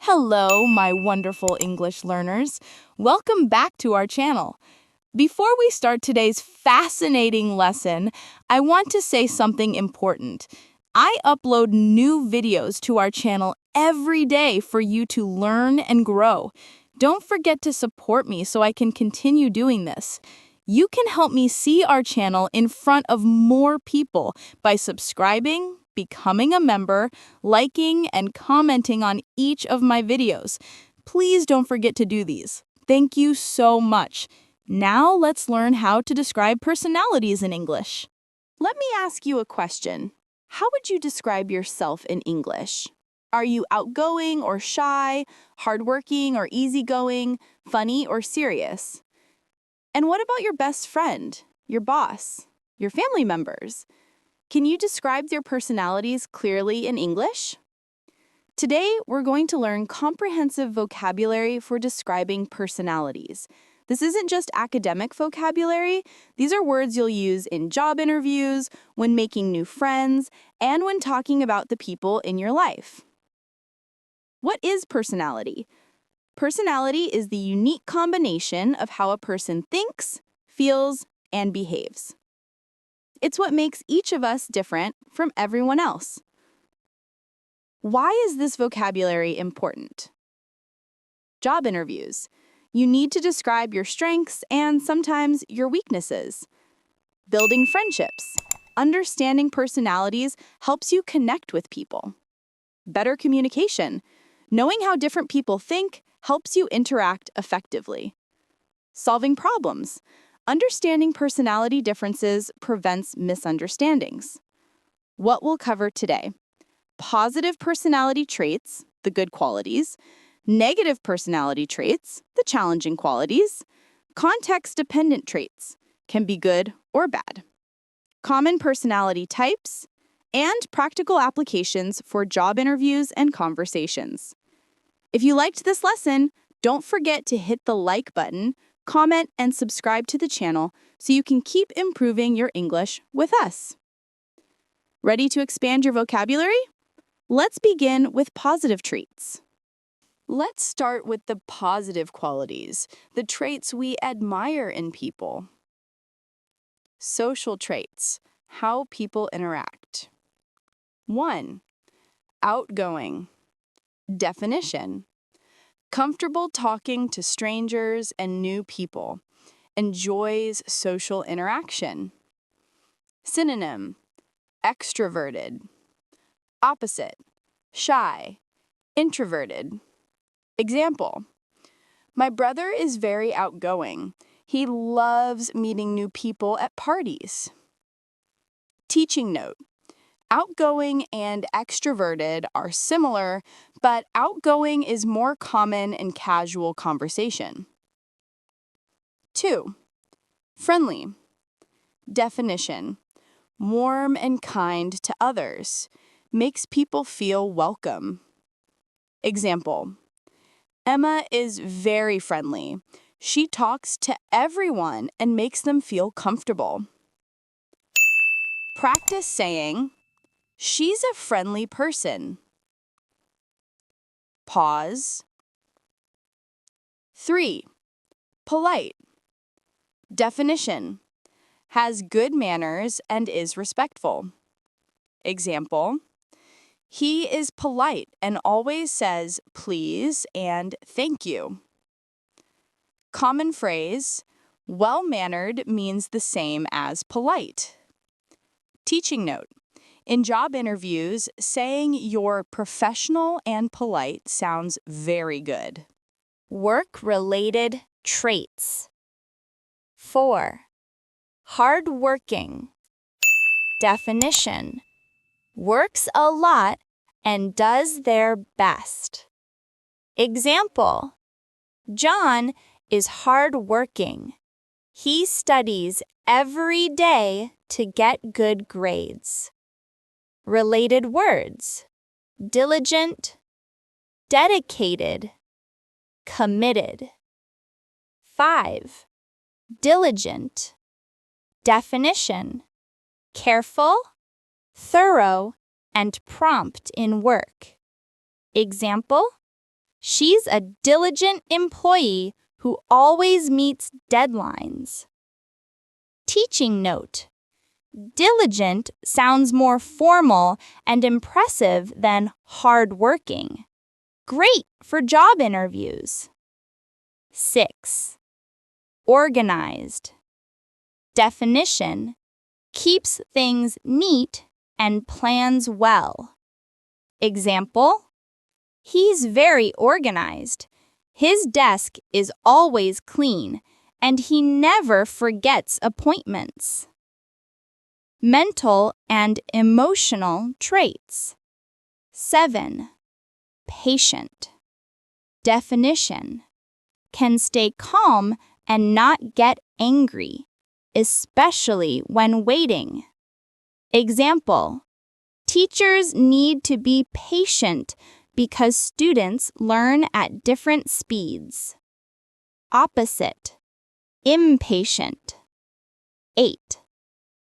Hello, my wonderful English learners. Welcome back to our channel. Before we start today's fascinating lesson, I want to say something important. I upload new videos to our channel every day for you to learn and grow. Don't forget to support me so I can continue doing this. You can help me see our channel in front of more people by subscribing, becoming a member, liking, and commenting on each of my videos. Please don't forget to do these. Thank you so much. Now let's learn how to describe personalities in English. Let me ask you a question. How would you describe yourself in English? Are you outgoing or shy, hardworking or easygoing, funny or serious? And what about your best friend, your boss, your family members? Can you describe their personalities clearly in English? Today, we're going to learn comprehensive vocabulary for describing personalities. This isn't just academic vocabulary. These are words you'll use in job interviews, when making new friends, and when talking about the people in your life. What is personality? Personality is the unique combination of how a person thinks, feels, and behaves. It's what makes each of us different from everyone else. Why is this vocabulary important? Job interviews. You need to describe your strengths and sometimes your weaknesses. Building friendships. Understanding personalities helps you connect with people. Better communication. Knowing how different people think helps you interact effectively. Solving problems. Understanding personality differences prevents misunderstandings. What we'll cover today: positive personality traits, the good qualities; negative personality traits, the challenging qualities; context-dependent traits, can be good or bad; common personality types; and practical applications for job interviews and conversations. If you liked this lesson, don't forget to hit the like button, comment, and subscribe to the channel so you can keep improving your English with us. Ready to expand your vocabulary? Let's begin with positive traits. Let's start with the positive qualities, the traits we admire in people. Social traits, how people interact. 1. Outgoing. Definition: comfortable talking to strangers and new people. Enjoys social interaction. Synonym: extroverted. Opposite: shy, introverted. Example: my brother is very outgoing. He loves meeting new people at parties. Teaching note: outgoing and extroverted are similar, but outgoing is more common in casual conversation. 2. Friendly. Definition: warm and kind to others. Makes people feel welcome. Example: Emma is very friendly. She talks to everyone and makes them feel comfortable. Practice saying, she's a friendly person. Pause. 3. Polite. Definition: has good manners and is respectful. Example: he is polite and always says please and thank you. Common phrase: well-mannered means the same as polite. Teaching note: in job interviews, saying you're professional and polite sounds very good. Work-related traits. 4. Hardworking. Definition: works a lot and does their best. Example: John is hardworking. He studies every day to get good grades. Related words: diligent, dedicated, committed. 5. Diligent. Definition: careful, thorough, and prompt in work. Example: She's a diligent employee who always meets deadlines. Teaching note. Diligent sounds more formal and impressive than hardworking. Great for job interviews. 6. Organized. Definition: keeps things neat and plans well. Example: he's very organized. His desk is always clean, and he never forgets appointments. Mental and emotional traits. 7. Patient. Definition: can stay calm and not get angry, especially when waiting. Example: teachers need to be patient because students learn at different speeds. Opposite: impatient. 8.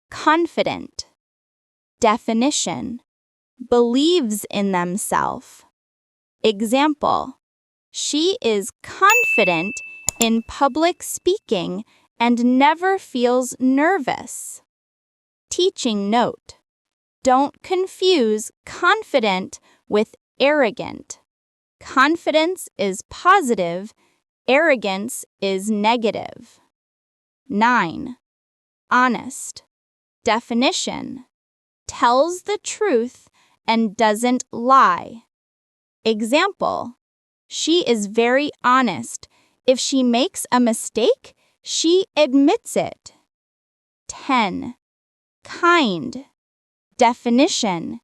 Confident. Definition: believes in themselves. Example: she is confident in public speaking and never feels nervous. Teaching note: don't confuse confident with arrogant. Confidence is positive, arrogance is negative. 9. Honest. Definition: tells the truth and doesn't lie. Example: she is very honest. If she makes a mistake, she admits it. 10. Kind. Definition: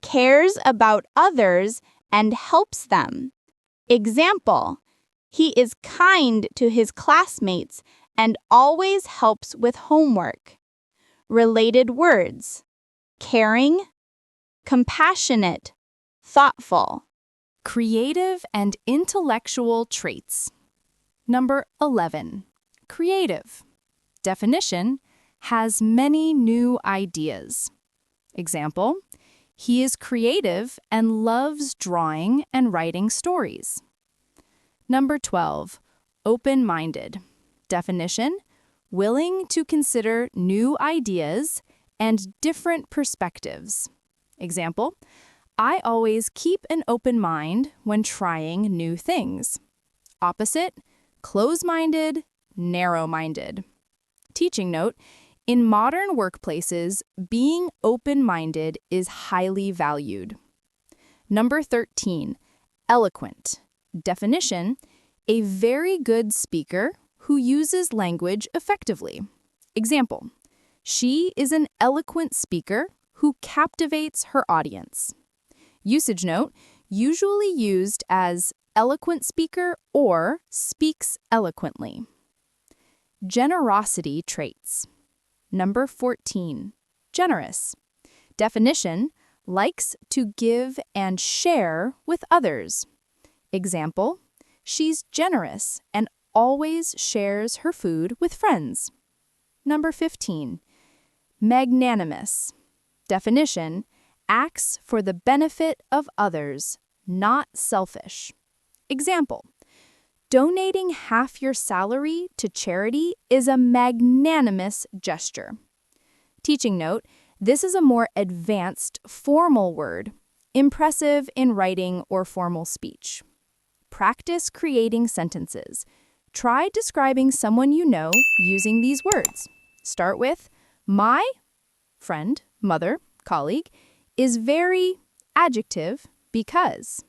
cares about others and helps them. Example: he is kind to his classmates and always helps with homework. Related words: caring, compassionate, thoughtful. Creative and intellectual traits. Number 11. Creative. Definition: has many new ideas. Example: he is creative and loves drawing and writing stories. Number 12. Open-minded. Definition: willing to consider new ideas and different perspectives. Example: I always keep an open mind when trying new things. Opposite: close-minded, narrow-minded. Teaching note: in modern workplaces, being open-minded is highly valued. Number 13. Eloquent. Definition: a very good speaker who uses language effectively. Example: she is an eloquent speaker who captivates her audience. Usage note: usually used as eloquent speaker or speaks eloquently. Generosity traits. Number 14. Generous. Definition: likes to give and share with others. Example: she's generous and always shares her food with friends. Number 15. Magnanimous. Definition: acts for the benefit of others, not selfish. Example: donating half your salary to charity is a magnanimous gesture. Teaching note: this is a more advanced, formal word, impressive in writing or formal speech. Practice creating sentences. Try describing someone you know using these words. Start with, my friend, mother, colleague, is very adjective because.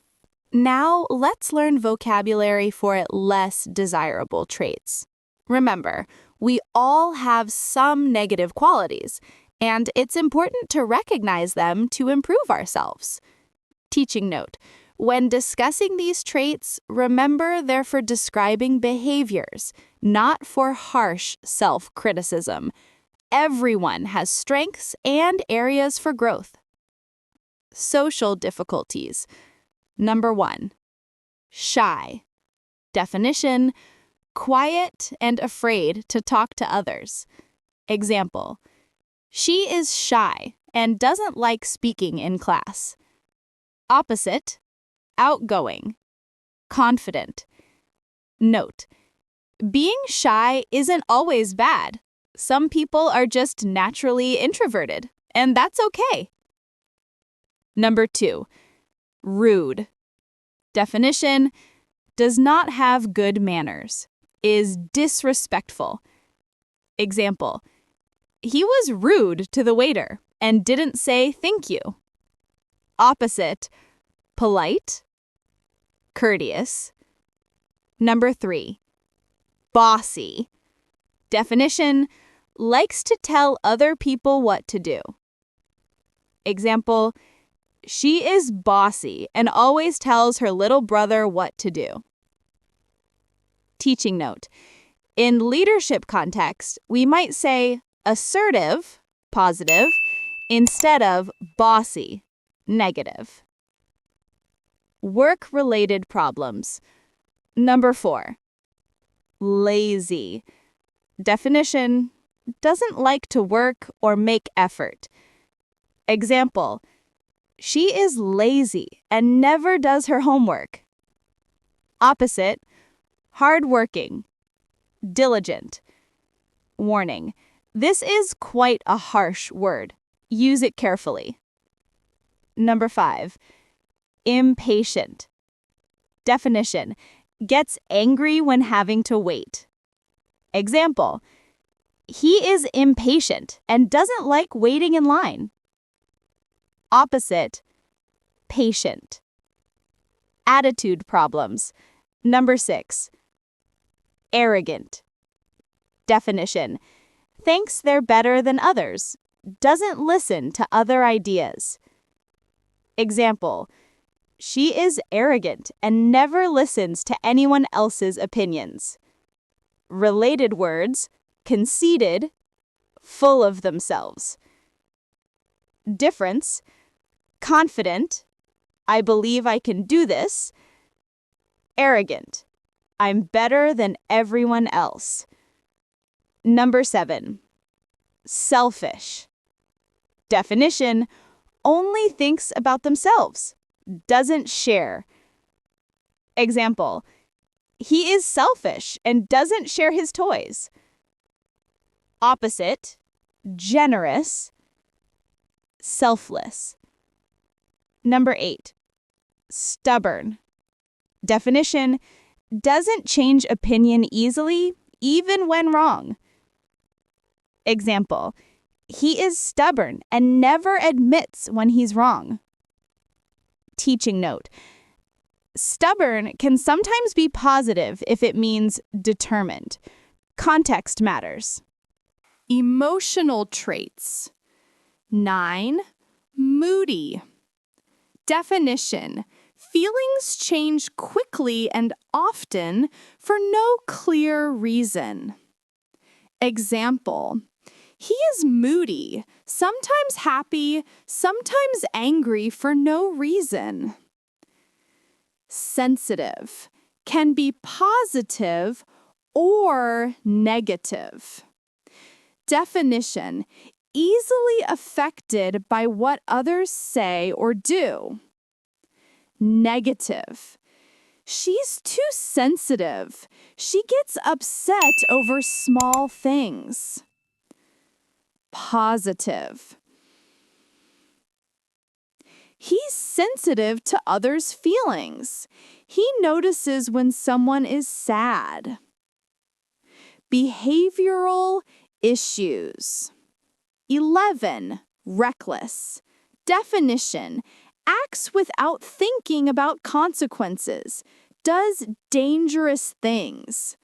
Now let's learn vocabulary for less desirable traits. Remember, we all have some negative qualities, and it's important to recognize them to improve ourselves. Teaching note: when discussing these traits, remember they're for describing behaviors, not for harsh self-criticism. Everyone has strengths and areas for growth. Social difficulties. Number 1. Shy. Definition: quiet and afraid to talk to others. Example: she is shy and doesn't like speaking in class. Opposite: outgoing, confident. Note: being shy isn't always bad. Some people are just naturally introverted, and that's okay. Number 2, rude. Definition: does not have good manners, is disrespectful. Example: he was rude to the waiter and didn't say thank you. Opposite: polite, courteous. Number 3, bossy. Definition: likes to tell other people what to do. Example: she is bossy and always tells her little brother what to do. Teaching note: in leadership context, we might say assertive, positive, instead of bossy, negative. Work-related problems. Number 4, lazy. Definition: doesn't like to work or make effort. Example: she is lazy and never does her homework. Opposite: hardworking, diligent. Warning: this is quite a harsh word. Use it carefully. Number 5, impatient. Definition: gets angry when having to wait. Example: he is impatient and doesn't like waiting in line. Opposite: patient. Attitude problems. Number 6, arrogant. Definition: thinks they're better than others, doesn't listen to other ideas. Example: she is arrogant and never listens to anyone else's opinions. Related words: conceited, full of themselves. Difference: confident, I believe I can do this. Arrogant, I'm better than everyone else. Number 7, selfish. Definition: only thinks about themselves, doesn't share. Example: he is selfish and doesn't share his toys. Opposite: generous, selfless. Number 8, stubborn. Definition: doesn't change opinion easily, even when wrong. Example: he is stubborn and never admits when he's wrong. Teaching note: stubborn can sometimes be positive if it means determined. Context matters. Emotional traits. 9, moody. Definition: feelings change quickly and often for no clear reason. Example: he is moody, sometimes happy, sometimes angry for no reason. Sensitive can be positive or negative. Definition: easily affected by what others say or do. Negative: she's too sensitive. She gets upset over small things. Positive: he's sensitive to others' feelings. He notices when someone is sad. Behavioral issues. 11, reckless. Definition: acts without thinking about consequences, does dangerous things.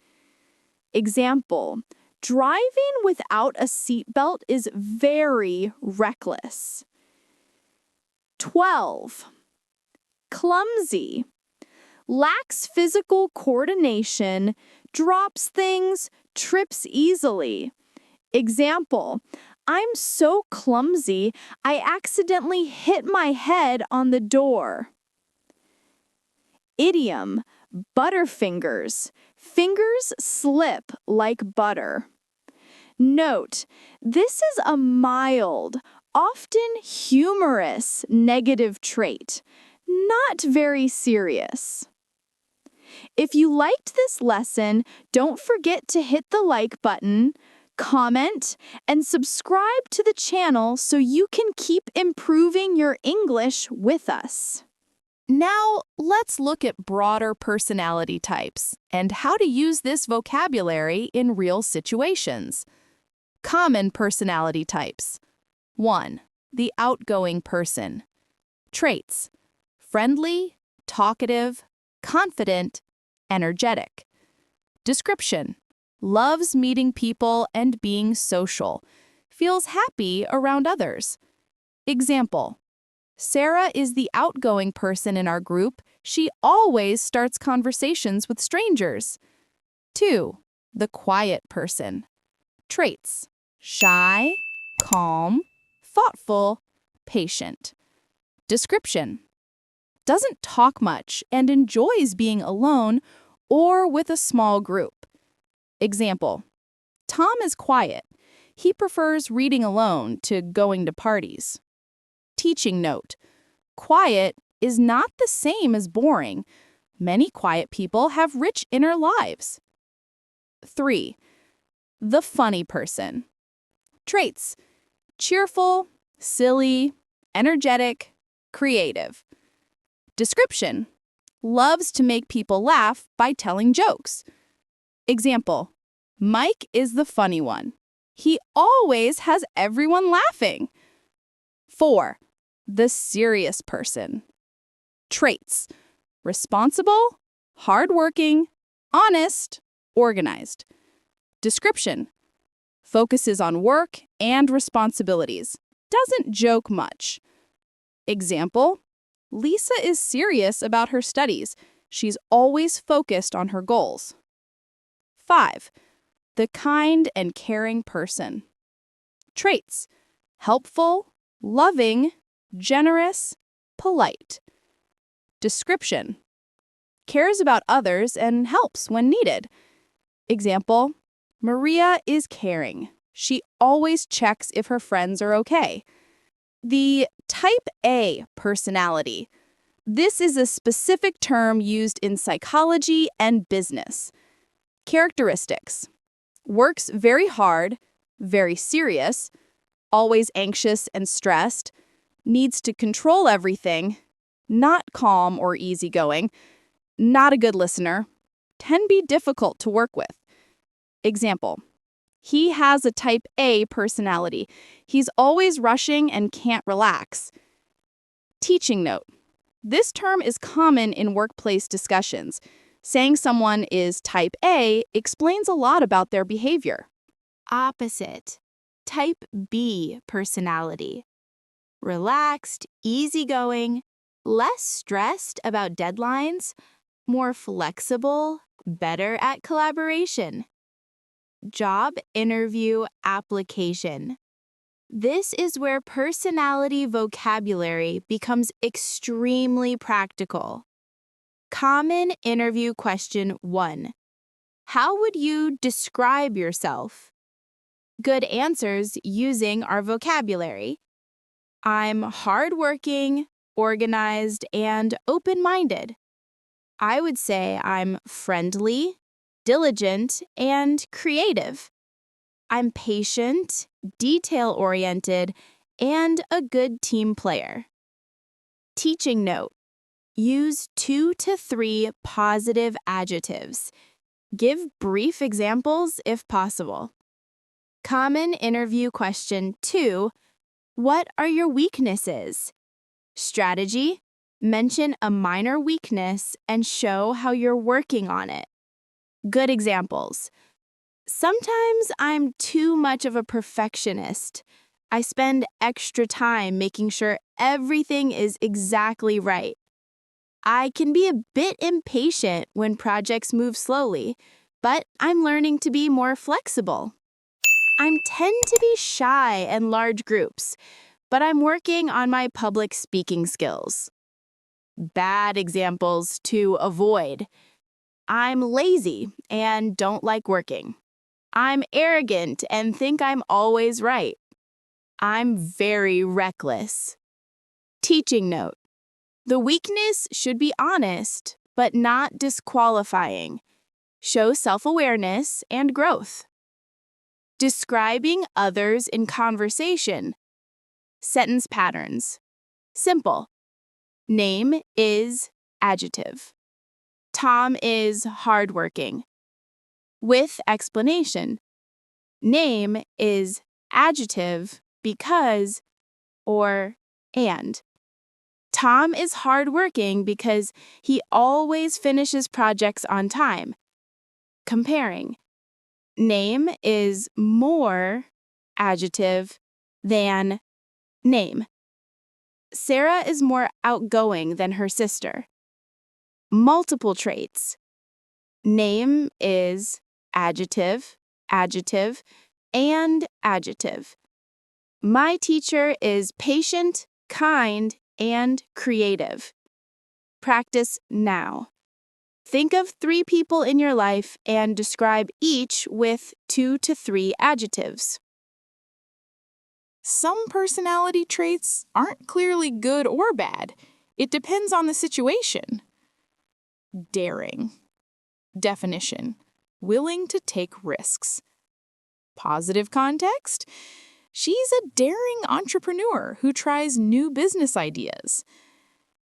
Example: driving without a seatbelt is very reckless. 12, clumsy. Lacks physical coordination, drops things, trips easily. Example: I'm so clumsy, I accidentally hit my head on the door. Idiom: butterfingers. Fingers slip like butter. Note: this is a mild, often humorous negative trait, not very serious. If you liked this lesson, don't forget to hit the like button, comment, and subscribe to the channel so you can keep improving your English with us. Now, let's look at broader personality types and how to use this vocabulary in real situations. Common personality types. 1. The outgoing person. Traits: friendly, talkative, confident, energetic. Description: loves meeting people and being social. Feels happy around others. Example: Sarah is the outgoing person in our group. She always starts conversations with strangers. 2. The quiet person. Traits: shy, calm, thoughtful, patient. Description: doesn't talk much and enjoys being alone or with a small group. Example: Tom is quiet. He prefers reading alone to going to parties. Teaching note: quiet is not the same as boring. Many quiet people have rich inner lives. 3. The funny person. Traits: cheerful, silly, energetic, creative. Description: loves to make people laugh by telling jokes. Example: Mike is the funny one. He always has everyone laughing. 4. The serious person. Traits: responsible, hardworking, honest, organized. Description: focuses on work and responsibilities. Doesn't joke much. Example: Lisa is serious about her studies. She's always focused on her goals. 5. The kind and caring person. Traits: helpful, loving, generous, polite. Description: cares about others and helps when needed. Example: Maria is caring. She always checks if her friends are okay. The type A personality. This is a specific term used in psychology and business. Characteristics: works very hard, very serious, always anxious and stressed, needs to control everything, not calm or easygoing, not a good listener, can be difficult to work with. Example: he has a type A personality. He's always rushing and can't relax. Teaching note: this term is common in workplace discussions. Saying someone is type A explains a lot about their behavior. Opposite: type B personality. Relaxed, easygoing, less stressed about deadlines, more flexible, better at collaboration. Job interview application. This is where personality vocabulary becomes extremely practical. Common interview question 1. How would you describe yourself? Good answers using our vocabulary. I'm hardworking, organized, and open-minded. I would say I'm friendly, diligent, and creative. I'm patient, detail-oriented, and a good team player. Teaching note: use 2 to 3 positive adjectives. Give brief examples if possible. Common interview question 2. What are your weaknesses? Strategy: mention a minor weakness and show how you're working on it. Good examples: sometimes I'm too much of a perfectionist. I spend extra time making sure everything is exactly right. I can be a bit impatient when projects move slowly, but I'm learning to be more flexible. I tend to be shy in large groups, but I'm working on my public speaking skills. Bad examples to avoid: I'm lazy and don't like working. I'm arrogant and think I'm always right. I'm very reckless. Teaching note: the weakness should be honest, but not disqualifying. Show self-awareness and growth. Describing others in conversation. Sentence patterns. Simple. Name is adjective. Tom is hardworking. With explanation. Name is adjective because or and. Tom is hardworking because he always finishes projects on time. Comparing. Name is more adjective than name. Sarah is more outgoing than her sister. Multiple traits. Name is adjective, adjective, and adjective. My teacher is patient, kind, and creative. Practice now. Think of 3 people in your life and describe each with 2 to 3 adjectives. Some personality traits aren't clearly good or bad. It depends on the situation. Daring. Definition: willing to take risks. Positive context: she's a daring entrepreneur who tries new business ideas.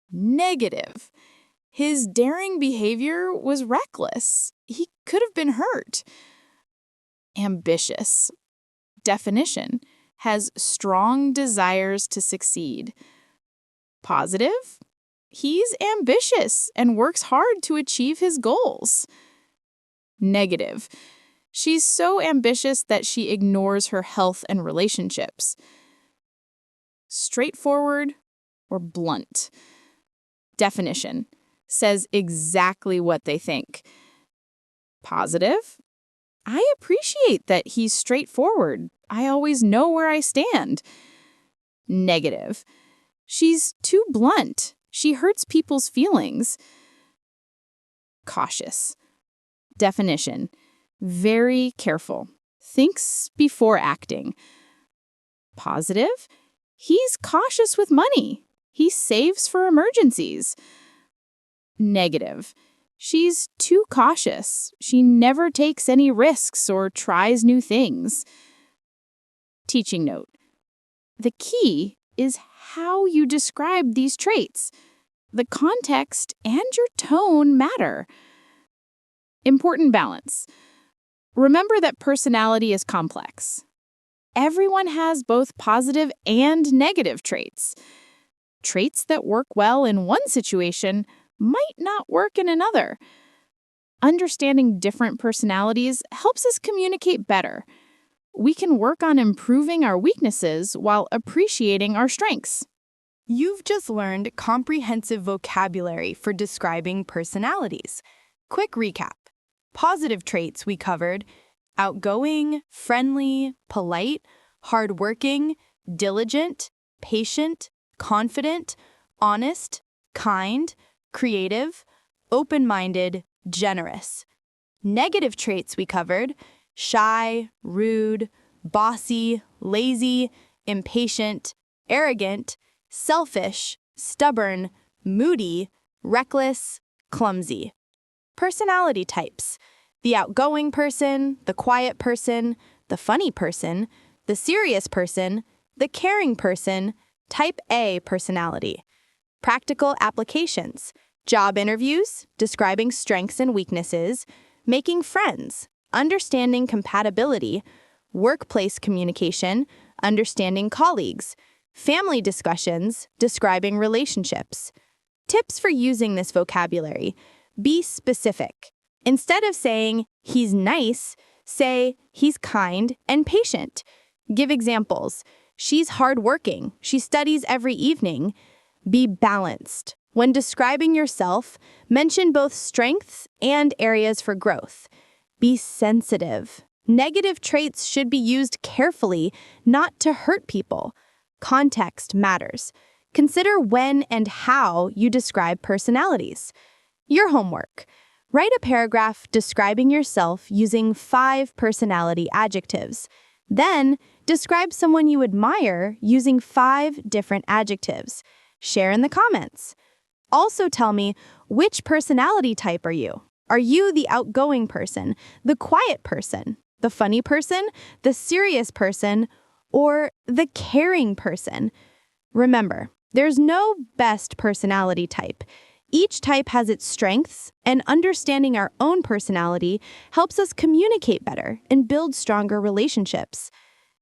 Negative: his daring behavior was reckless. He could have been hurt. Ambitious. Definition: has strong desires to succeed. Positive: he's ambitious and works hard to achieve his goals. Negative: she's so ambitious that she ignores her health and relationships. Straightforward or blunt. Definition: says exactly what they think. Positive: I appreciate that he's straightforward. I always know where I stand. Negative: she's too blunt. She hurts people's feelings. Cautious. Definition: very careful. Thinks before acting. Positive: he's cautious with money. He saves for emergencies. Negative: she's too cautious. She never takes any risks or tries new things. Teaching note: the key is how you describe these traits. The context and your tone matter. Important balance. Remember that personality is complex. Everyone has both positive and negative traits. Traits that work well in one situation might not work in another. Understanding different personalities helps us communicate better. We can work on improving our weaknesses while appreciating our strengths. You've just learned comprehensive vocabulary for describing personalities. Quick recap. Positive traits we covered: outgoing, friendly, polite, hardworking, diligent, patient, confident, honest, kind, creative, open-minded, generous. Negative traits we covered: shy, rude, bossy, lazy, impatient, arrogant, selfish, stubborn, moody, reckless, clumsy. Personality types: the outgoing person, the quiet person, the funny person, the serious person, the caring person, type A personality. Practical applications: job interviews, describing strengths and weaknesses, making friends, understanding compatibility, workplace communication, understanding colleagues, family discussions, describing relationships. Tips for using this vocabulary: be specific. Instead of saying, he's nice, say, he's kind and patient. Give examples: she's hardworking, she studies every evening. Be balanced. When describing yourself, mention both strengths and areas for growth. Be sensitive. Negative traits should be used carefully, not to hurt people. Context matters. Consider when and how you describe personalities. Your homework: write a paragraph describing yourself using 5 personality adjectives. Then, describe someone you admire using 5 different adjectives. Share in the comments. Also tell me, which personality type are you? Are you the outgoing person, the quiet person, the funny person, the serious person, or the caring person? Remember, there's no best personality type. Each type has its strengths, and understanding our own personality helps us communicate better and build stronger relationships.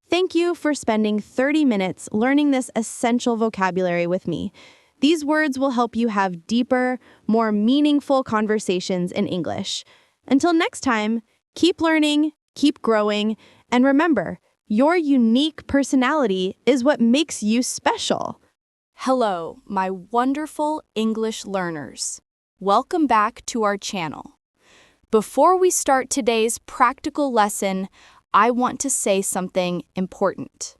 Thank you for spending 30 minutes learning this essential vocabulary with me. These words will help you have deeper, more meaningful conversations in English. Until next time, keep learning, keep growing, and remember, your unique personality is what makes you special. Hello, my wonderful English learners. Welcome back to our channel. Before we start today's practical lesson, I want to say something important.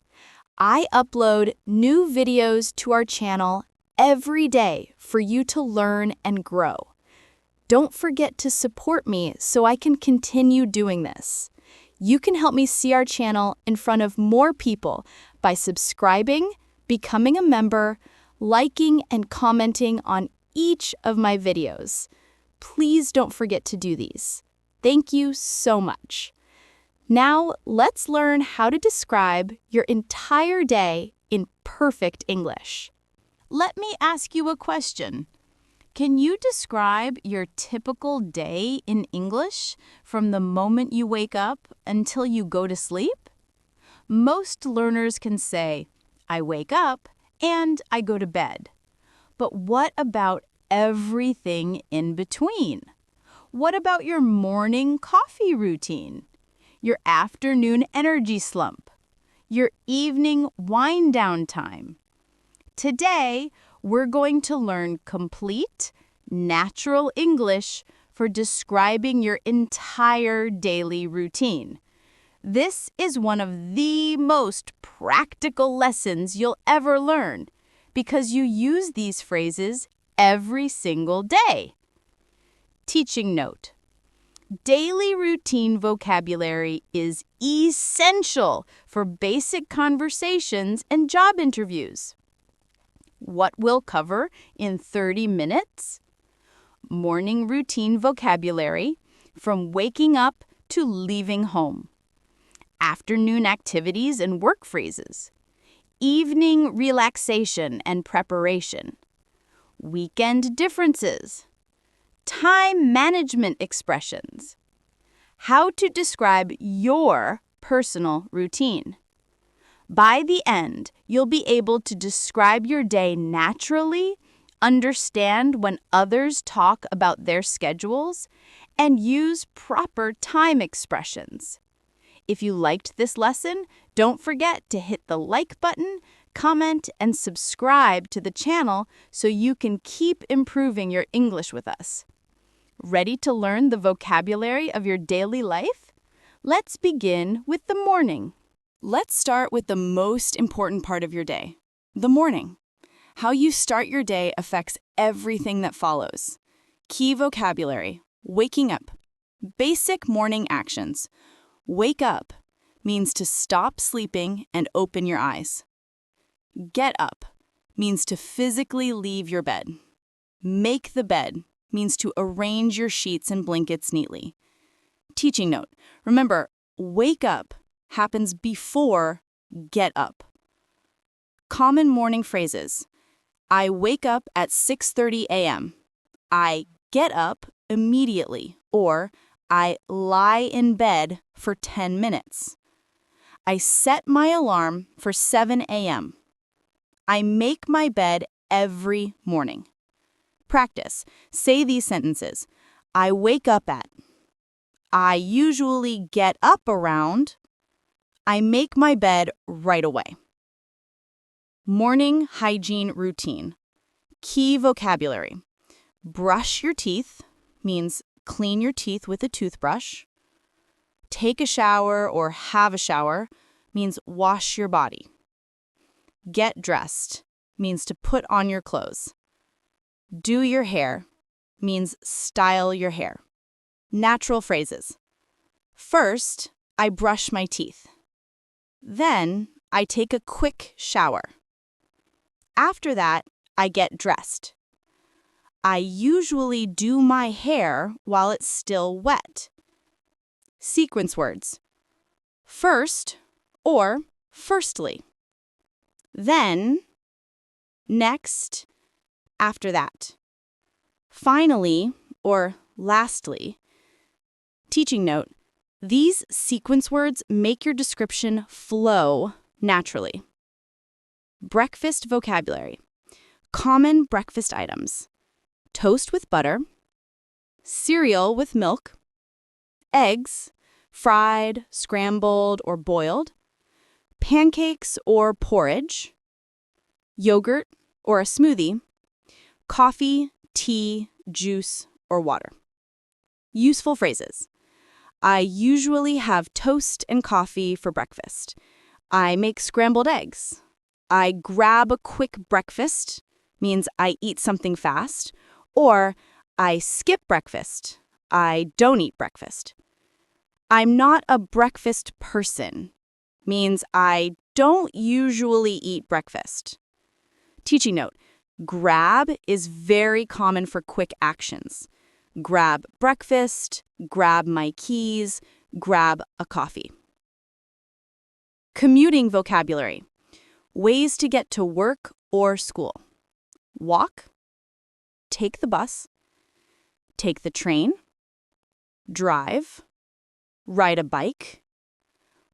I upload new videos to our channel every day for you to learn and grow. Don't forget to support me so I can continue doing this. You can help me see our channel in front of more people by subscribing, becoming a member, liking and commenting on each of my videos. Please don't forget to do these. Thank you so much. Now, let's learn how to describe your entire day in perfect English. Let me ask you a question. Can you describe your typical day in English from the moment you wake up until you go to sleep? Most learners can say, I wake up and I go to bed. But what about everything in between? What about your morning coffee routine? Your afternoon energy slump? Your evening wind down time? Today, we're going to learn complete, natural English for describing your entire daily routine. This is one of the most practical lessons you'll ever learn because you use these phrases every single day. Teaching note: daily routine vocabulary is essential for basic conversations and job interviews. What we'll cover in 30 minutes? Morning routine vocabulary, from waking up to leaving home. Afternoon activities and work phrases. Evening relaxation and preparation. Weekend differences. Time management expressions. How to describe your personal routine. By the end, you'll be able to describe your day naturally, understand when others talk about their schedules, and use proper time expressions. If you liked this lesson, don't forget to hit the like button, comment, and subscribe to the channel so you can keep improving your English with us. Ready to learn the vocabulary of your daily life? Let's begin with the morning. Let's start with the most important part of your day, the morning. How you start your day affects everything that follows. Key vocabulary: waking up. Basic morning actions. Wake up means to stop sleeping and open your eyes. Get up means to physically leave your bed. Make the bed means to arrange your sheets and blankets neatly. Teaching note: remember, wake up happens before get up. Common morning phrases: I wake up at 6:30 a.m. I get up immediately, or I lie in bed for 10 minutes. I set my alarm for 7 a.m. I make my bed every morning. Practice. Say these sentences. I wake up at. I usually get up around. I make my bed right away. Morning hygiene routine. Key vocabulary: brush your teeth means clean your teeth with a toothbrush. Take a shower or have a shower means wash your body. Get dressed means to put on your clothes. Do your hair means style your hair. Natural phrases: first, I brush my teeth. Then, I take a quick shower. After that, I get dressed. I usually do my hair while it's still wet. Sequence words. First or firstly. Then, next, after that. Finally or lastly. Teaching note, these sequence words make your description flow naturally. Breakfast vocabulary. Common breakfast items. Toast with butter, cereal with milk, eggs, fried, scrambled, or boiled, pancakes or porridge, yogurt or a smoothie, coffee, tea, juice, or water. Useful phrases. I usually have toast and coffee for breakfast. I make scrambled eggs. I grab a quick breakfast, means I eat something fast, or I skip breakfast. I don't eat breakfast. I'm not a breakfast person, means I don't usually eat breakfast. Teaching note, grab is very common for quick actions. Grab breakfast, grab my keys, grab a coffee. Commuting vocabulary. Ways to get to work or school. Walk, take the bus, take the train, drive, ride a bike,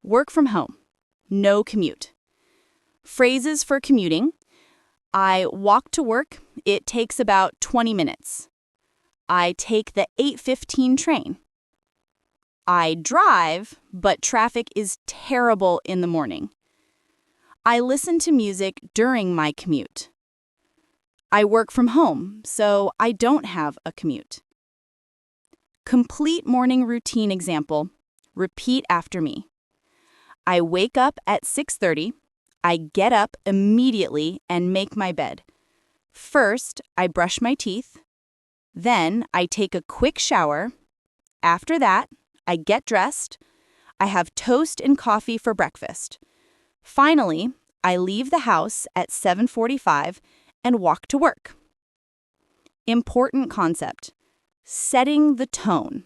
work from home, no commute. Phrases for commuting. I walk to work, it takes about 20 minutes. I take the 8:15 train. I drive, but traffic is terrible in the morning. I listen to music during my commute. I work from home, so I don't have a commute. Complete morning routine example. Repeat after me. I wake up at 6:30. I get up immediately and make my bed. First, I brush my teeth. Then, I take a quick shower. After that, I get dressed. I have toast and coffee for breakfast. Finally, I leave the house at 7:45 and walk to work. Important concept. Setting the tone.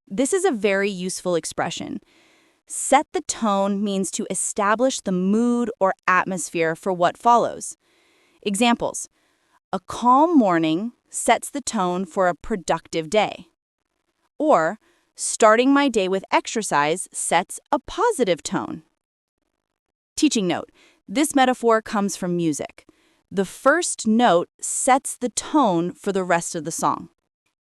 This is a very useful expression. Set the tone means to establish the mood or atmosphere for what follows. Examples. A calm morning sets the tone for a productive day. Or, starting my day with exercise sets a positive tone. Teaching note. This metaphor comes from music. The first note sets the tone for the rest of the song.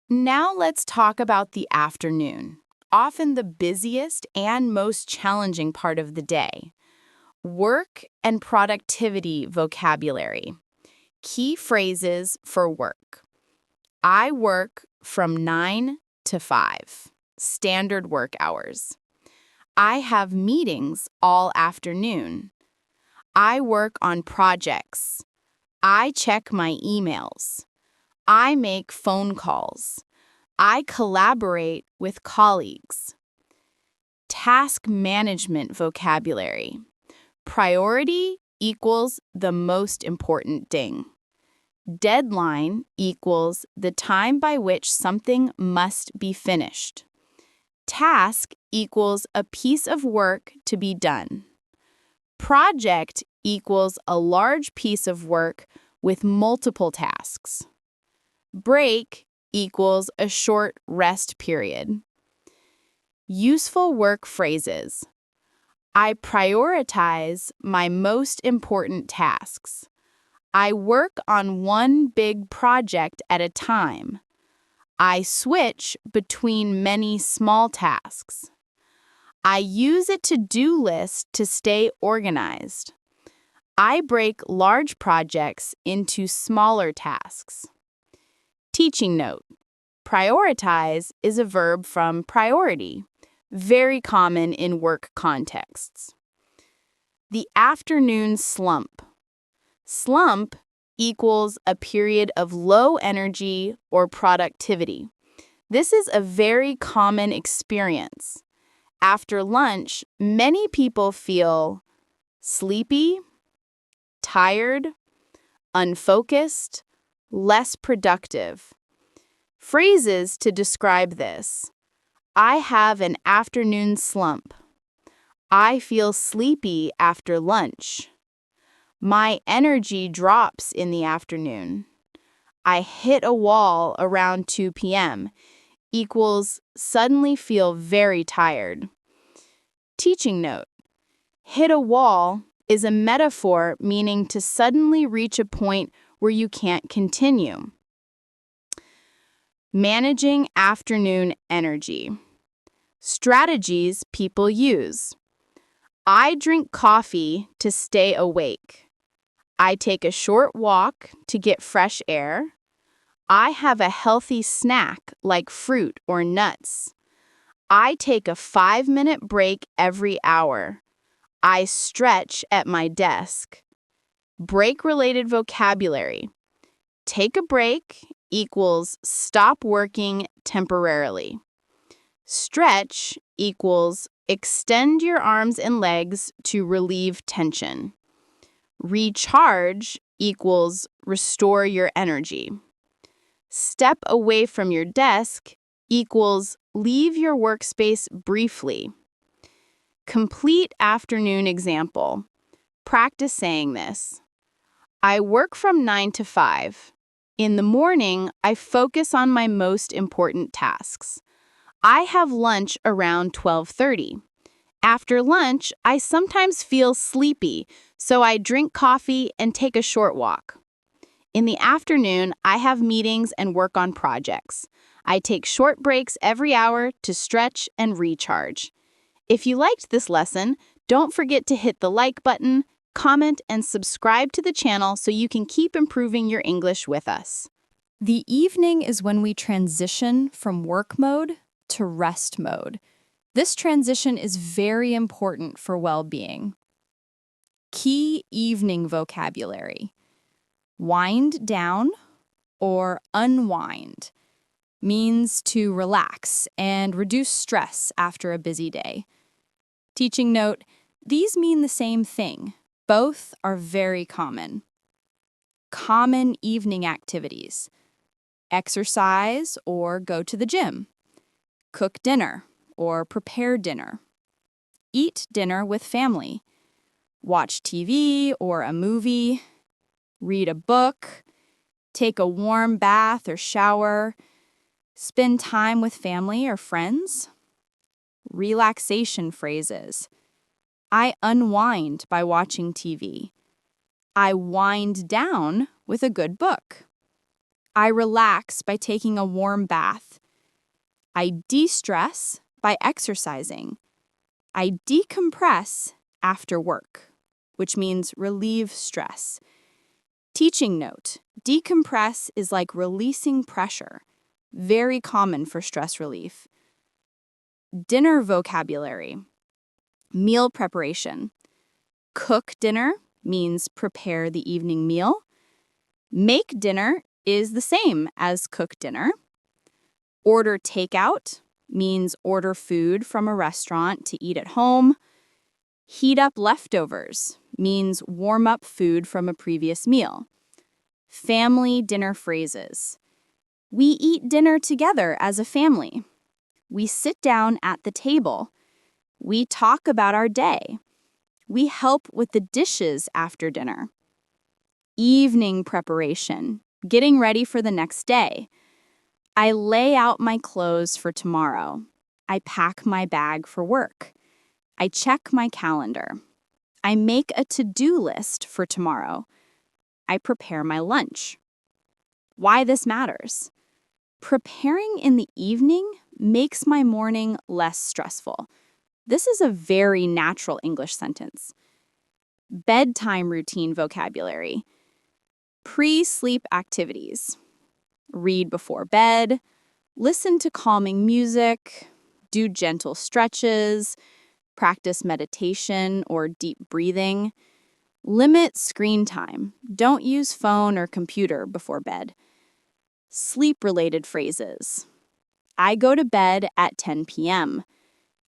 Now let's talk about the afternoon, often the busiest and most challenging part of the day. Work and productivity vocabulary. Key phrases for work. I work from 9 to 5, standard work hours. I have meetings all afternoon. I work on projects. I check my emails. I make phone calls. I collaborate with colleagues. Task management vocabulary. Priority equals the most important thing. Deadline equals the time by which something must be finished. Task equals a piece of work to be done. Project equals a large piece of work with multiple tasks. Break equals a short rest period. Useful work phrases. I prioritize my most important tasks. I work on one big project at a time. I switch between many small tasks. I use a to-do list to stay organized. I break large projects into smaller tasks. Teaching note. Prioritize is a verb from priority, very common in work contexts. The afternoon slump. Slump equals a period of low energy or productivity. This is a very common experience. After lunch, many people feel sleepy, tired, unfocused, less productive. Phrases to describe this. I have an afternoon slump. I feel sleepy after lunch. My energy drops in the afternoon. I hit a wall around 2 p.m. equals suddenly feel very tired. Teaching note. Hit a wall is a metaphor meaning to suddenly reach a point where you can't continue. Managing afternoon energy. Strategies people use. I drink coffee to stay awake. I take a short walk to get fresh air. I have a healthy snack like fruit or nuts. I take a 5-minute break every hour. I stretch at my desk. Break-related vocabulary. Take a break equals stop working temporarily. Stretch equals extend your arms and legs to relieve tension. Recharge equals restore your energy. Step away from your desk equals leave your workspace briefly. Complete afternoon example. Practice saying this. I work from 9 to 5. In the morning, I focus on my most important tasks. I have lunch around 12:30. After lunch, I sometimes feel sleepy, so I drink coffee and take a short walk. In the afternoon, I have meetings and work on projects. I take short breaks every hour to stretch and recharge. If you liked this lesson, don't forget to hit the like button, comment, and subscribe to the channel so you can keep improving your English with us. The evening is when we transition from work mode to rest mode. This transition is very important for well-being. Key evening vocabulary. Wind down or unwind means to relax and reduce stress after a busy day. Teaching note, these mean the same thing. Both are very common. Common evening activities. Exercise or go to the gym. Cook dinner or prepare dinner. Eat dinner with family. Watch TV or a movie. Read a book. Take a warm bath or shower. Spend time with family or friends. Relaxation phrases. I unwind by watching TV. I wind down with a good book. I relax by taking a warm bath. I de-stress by exercising. I decompress after work, which means relieve stress. Teaching note, decompress is like releasing pressure, very common for stress relief. Dinner vocabulary. Meal preparation. Cook dinner means prepare the evening meal. Make dinner is the same as cook dinner. Order takeout means order food from a restaurant to eat at home. Heat up leftovers means warm up food from a previous meal. Family dinner phrases. We eat dinner together as a family. We sit down at the table. We talk about our day. We help with the dishes after dinner. Evening preparation, getting ready for the next day. I lay out my clothes for tomorrow. I pack my bag for work. I check my calendar. I make a to-do list for tomorrow. I prepare my lunch. Why this matters. Preparing in the evening makes my morning less stressful. This is a very natural English sentence. Bedtime routine vocabulary. Pre-sleep activities. Read before bed. Listen to calming music. Do gentle stretches. Practice meditation or deep breathing. Limit screen time. Don't use phone or computer before bed. Sleep-related phrases. I go to bed at 10 p.m.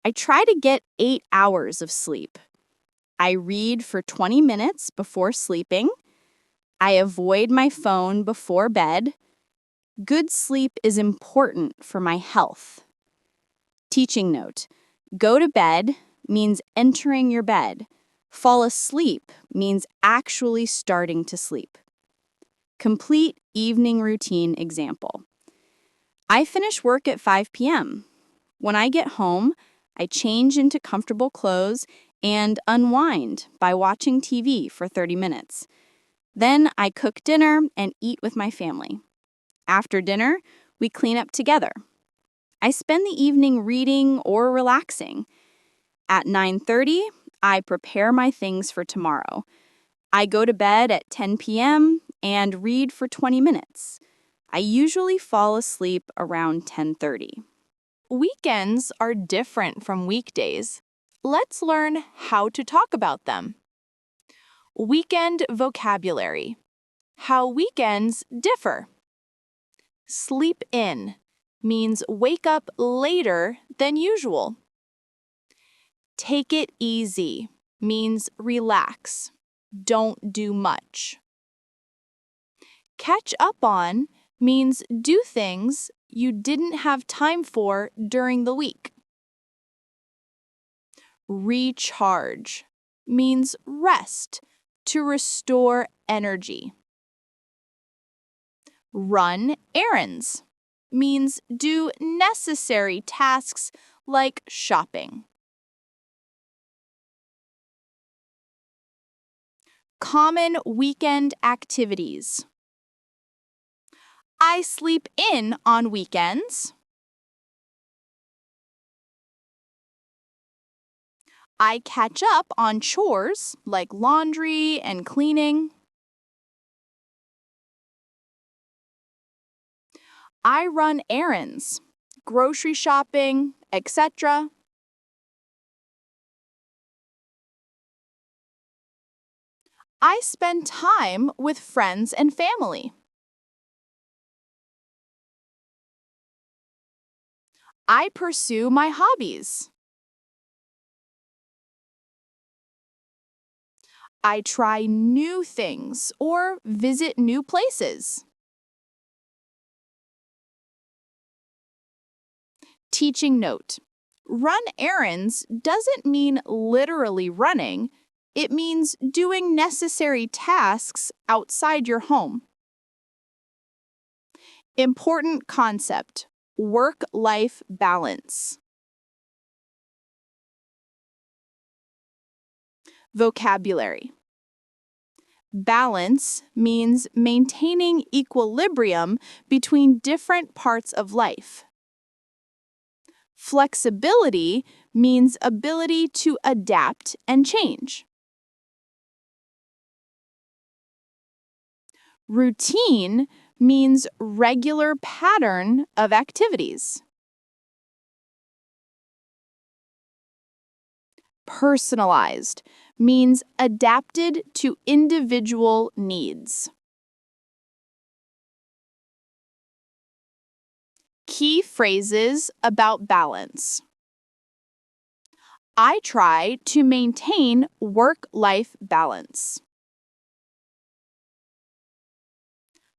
I try to get 8 hours of sleep. I read for 20 minutes before sleeping. I avoid my phone before bed. Good sleep is important for my health. Teaching note: go to bed means entering your bed. Fall asleep means actually starting to sleep. Complete evening routine example. I finish work at 5 p.m. When I get home, I change into comfortable clothes and unwind by watching TV for 30 minutes. Then I cook dinner and eat with my family. After dinner, we clean up together. I spend the evening reading or relaxing. At 9:30, I prepare my things for tomorrow. I go to bed at 10 p.m. and read for 20 minutes. I usually fall asleep around 10:30. Weekends are different from weekdays. Let's learn how to talk about them. Weekend vocabulary. How weekends differ. Sleep in means wake up later than usual. Take it easy means relax, don't do much. Catch up on means do things you didn't have time for during the week. Recharge means rest to restore energy. Run errands means do necessary tasks like shopping. Common weekend activities. I sleep in on weekends. I catch up on chores like laundry and cleaning. I run errands, grocery shopping, etc. I spend time with friends and family. I pursue my hobbies. I try new things or visit new places. Teaching note: run errands doesn't mean literally running, it means doing necessary tasks outside your home. Important concept: work-life balance. Vocabulary. Balance means maintaining equilibrium between different parts of life. Flexibility means ability to adapt and change. Routine means regular pattern of activities. Personalized means adapted to individual needs. Key phrases about balance. I try to maintain work-life balance.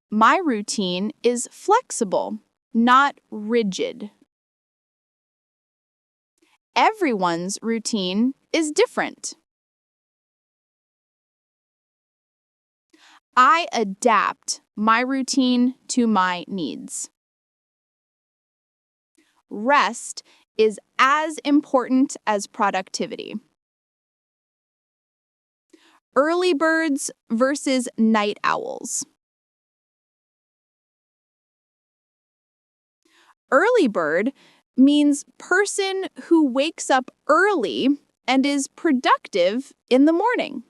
My routine is flexible, not rigid. Everyone's routine is different. I adapt my routine to my needs. Rest is as important as productivity. Early birds versus night owls. Early bird means person who wakes up early and is productive in the morning.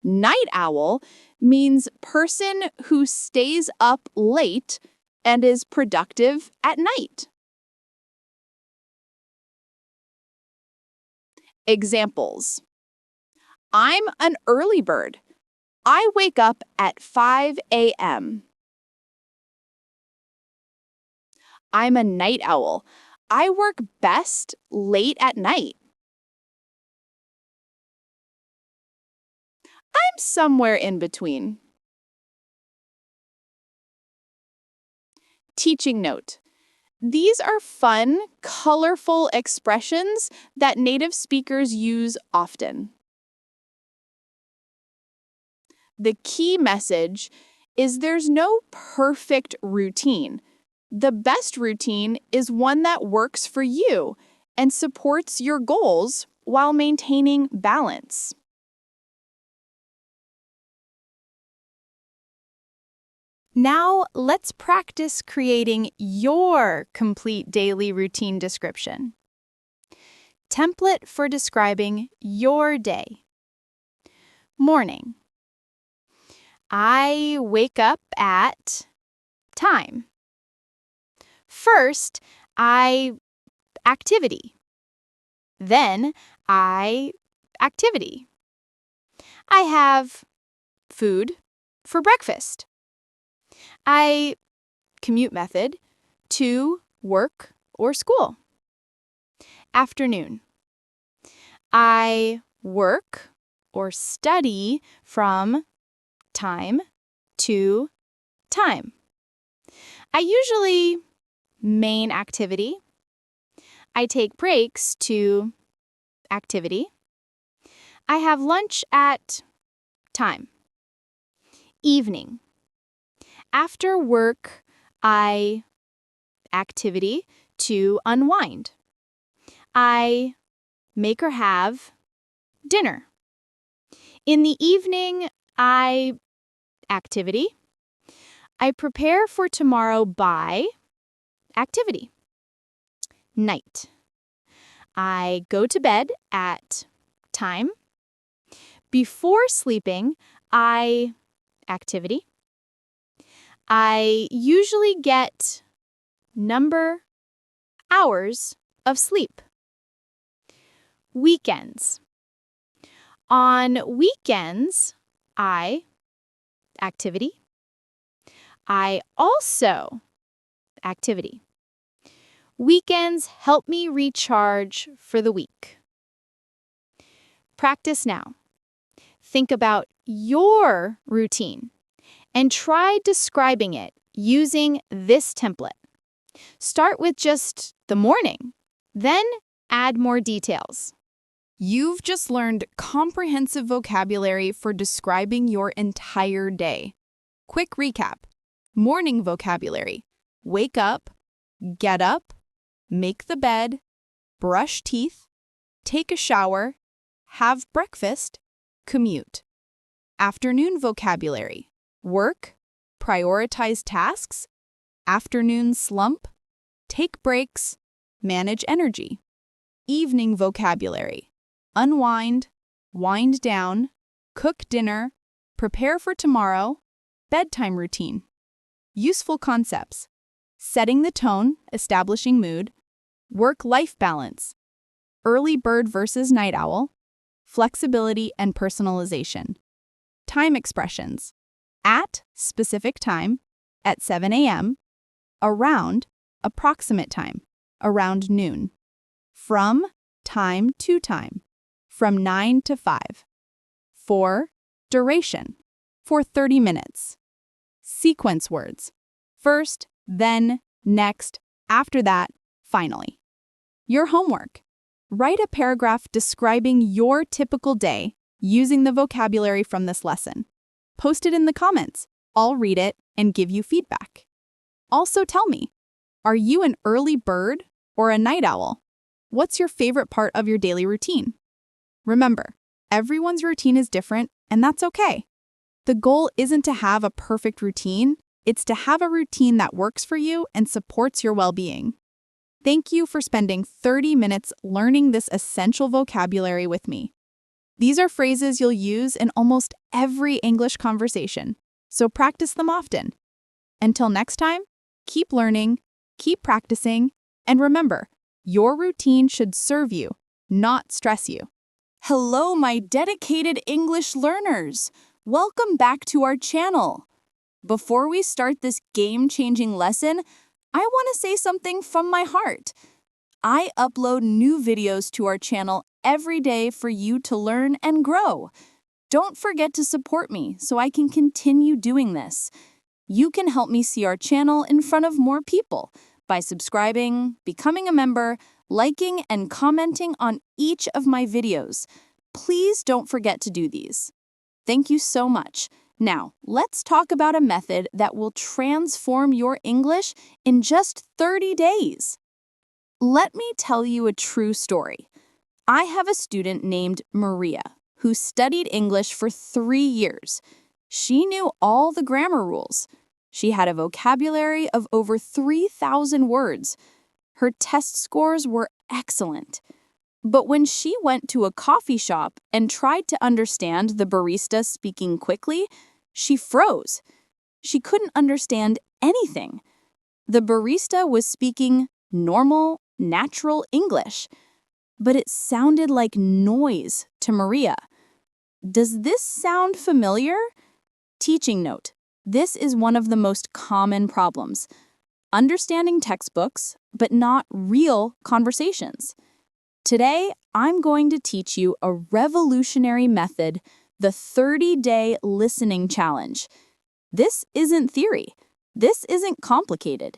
Night owl means person who stays up late and is productive at night. Examples: I'm an early bird. I wake up at 5 a.m. I'm a night owl. I work best late at night. I'm somewhere in between. Teaching note. These are fun, colorful expressions that native speakers use often. The key message is there's no perfect routine. The best routine is one that works for you and supports your goals while maintaining balance. Now, let's practice creating your complete daily routine description. Template for describing your day. Morning. I wake up at time. First, activity. Then, activity. I have food for breakfast. I commute method to work or school. Afternoon. I work or study from time to time. I usually main activity. I take breaks to activity. I have lunch at time. Evening. After work, I activity to unwind. I make or have dinner. In the evening, I activity. I prepare for tomorrow by activity. Night. I go to bed at time. Before sleeping, I activity. I usually get hours of sleep. Weekends. On weekends, I activity. I also activity. Weekends help me recharge for the week. Practice now. Think about your routine and try describing it using this template. Start with just the morning, then add more details. You've just learned comprehensive vocabulary for describing your entire day. Quick recap. Morning vocabulary. Wake up, get up, make the bed, brush teeth, take a shower, have breakfast, commute. Afternoon vocabulary. Work, prioritize tasks, afternoon slump, take breaks, manage energy. Evening vocabulary. Unwind, wind down, cook dinner, prepare for tomorrow, bedtime routine. Useful concepts. Setting the tone, establishing mood, work-life balance, early bird versus night owl, flexibility and personalization. Time expressions. At specific time, at 7 a.m., around approximate time, around noon. From time to time, from 9 to 5. For duration, for 30 minutes. Sequence words. First, then, next, after that, finally. Your homework. Write a paragraph describing your typical day using the vocabulary from this lesson. Post it in the comments. I'll read it and give you feedback. Also tell me, are you an early bird or a night owl? What's your favorite part of your daily routine? Remember, everyone's routine is different, and that's okay. The goal isn't to have a perfect routine, it's to have a routine that works for you and supports your well-being. Thank you for spending 30 minutes learning this essential vocabulary with me. These are phrases you'll use in almost every English conversation, so practice them often. Until next time, keep learning, keep practicing, and remember, your routine should serve you, not stress you. Hello, my dedicated English learners! Welcome back to our channel. Before we start this game-changing lesson, I want to say something from my heart. I upload new videos to our channel every day for you to learn and grow. Don't forget to support me so I can continue doing this. You can help me see our channel in front of more people by subscribing, becoming a member, liking, and commenting on each of my videos. Please don't forget to do these. Thank you so much. Now, let's talk about a method that will transform your English in just 30 days. Let me tell you a true story. I have a student named Maria who studied English for 3 years. She knew all the grammar rules. She had a vocabulary of over 3,000 words. Her test scores were excellent. But when she went to a coffee shop and tried to understand the barista speaking quickly, she froze. She couldn't understand anything. The barista was speaking normal, natural English, but it sounded like noise to Maria. Does this sound familiar? Teaching note: this is one of the most common problems. Understanding textbooks, but not real conversations. Today, I'm going to teach you a revolutionary method, the 30-day listening challenge. This isn't theory. This isn't complicated.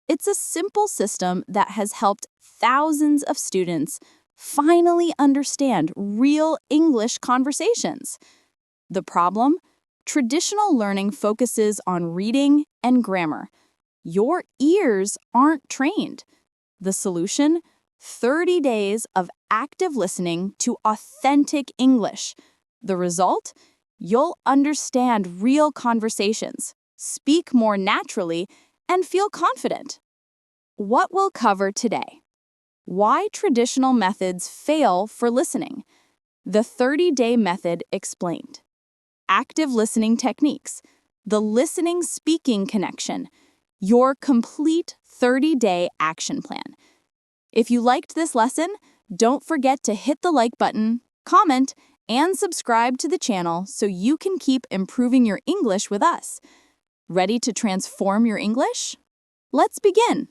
It's a simple system that has helped thousands of students finally understand real English conversations. The problem? Traditional learning focuses on reading and grammar. Your ears aren't trained. The solution? 30 days of active listening to authentic English. The result? You'll understand real conversations, speak more naturally, and feel confident. What we'll cover today: why traditional methods fail for listening, the 30-day method explained, active listening techniques, the listening-speaking connection, your complete 30-day action plan. If you liked this lesson, don't forget to hit the like button, comment, and subscribe to the channel so you can keep improving your English with us. Ready to transform your English? Let's begin.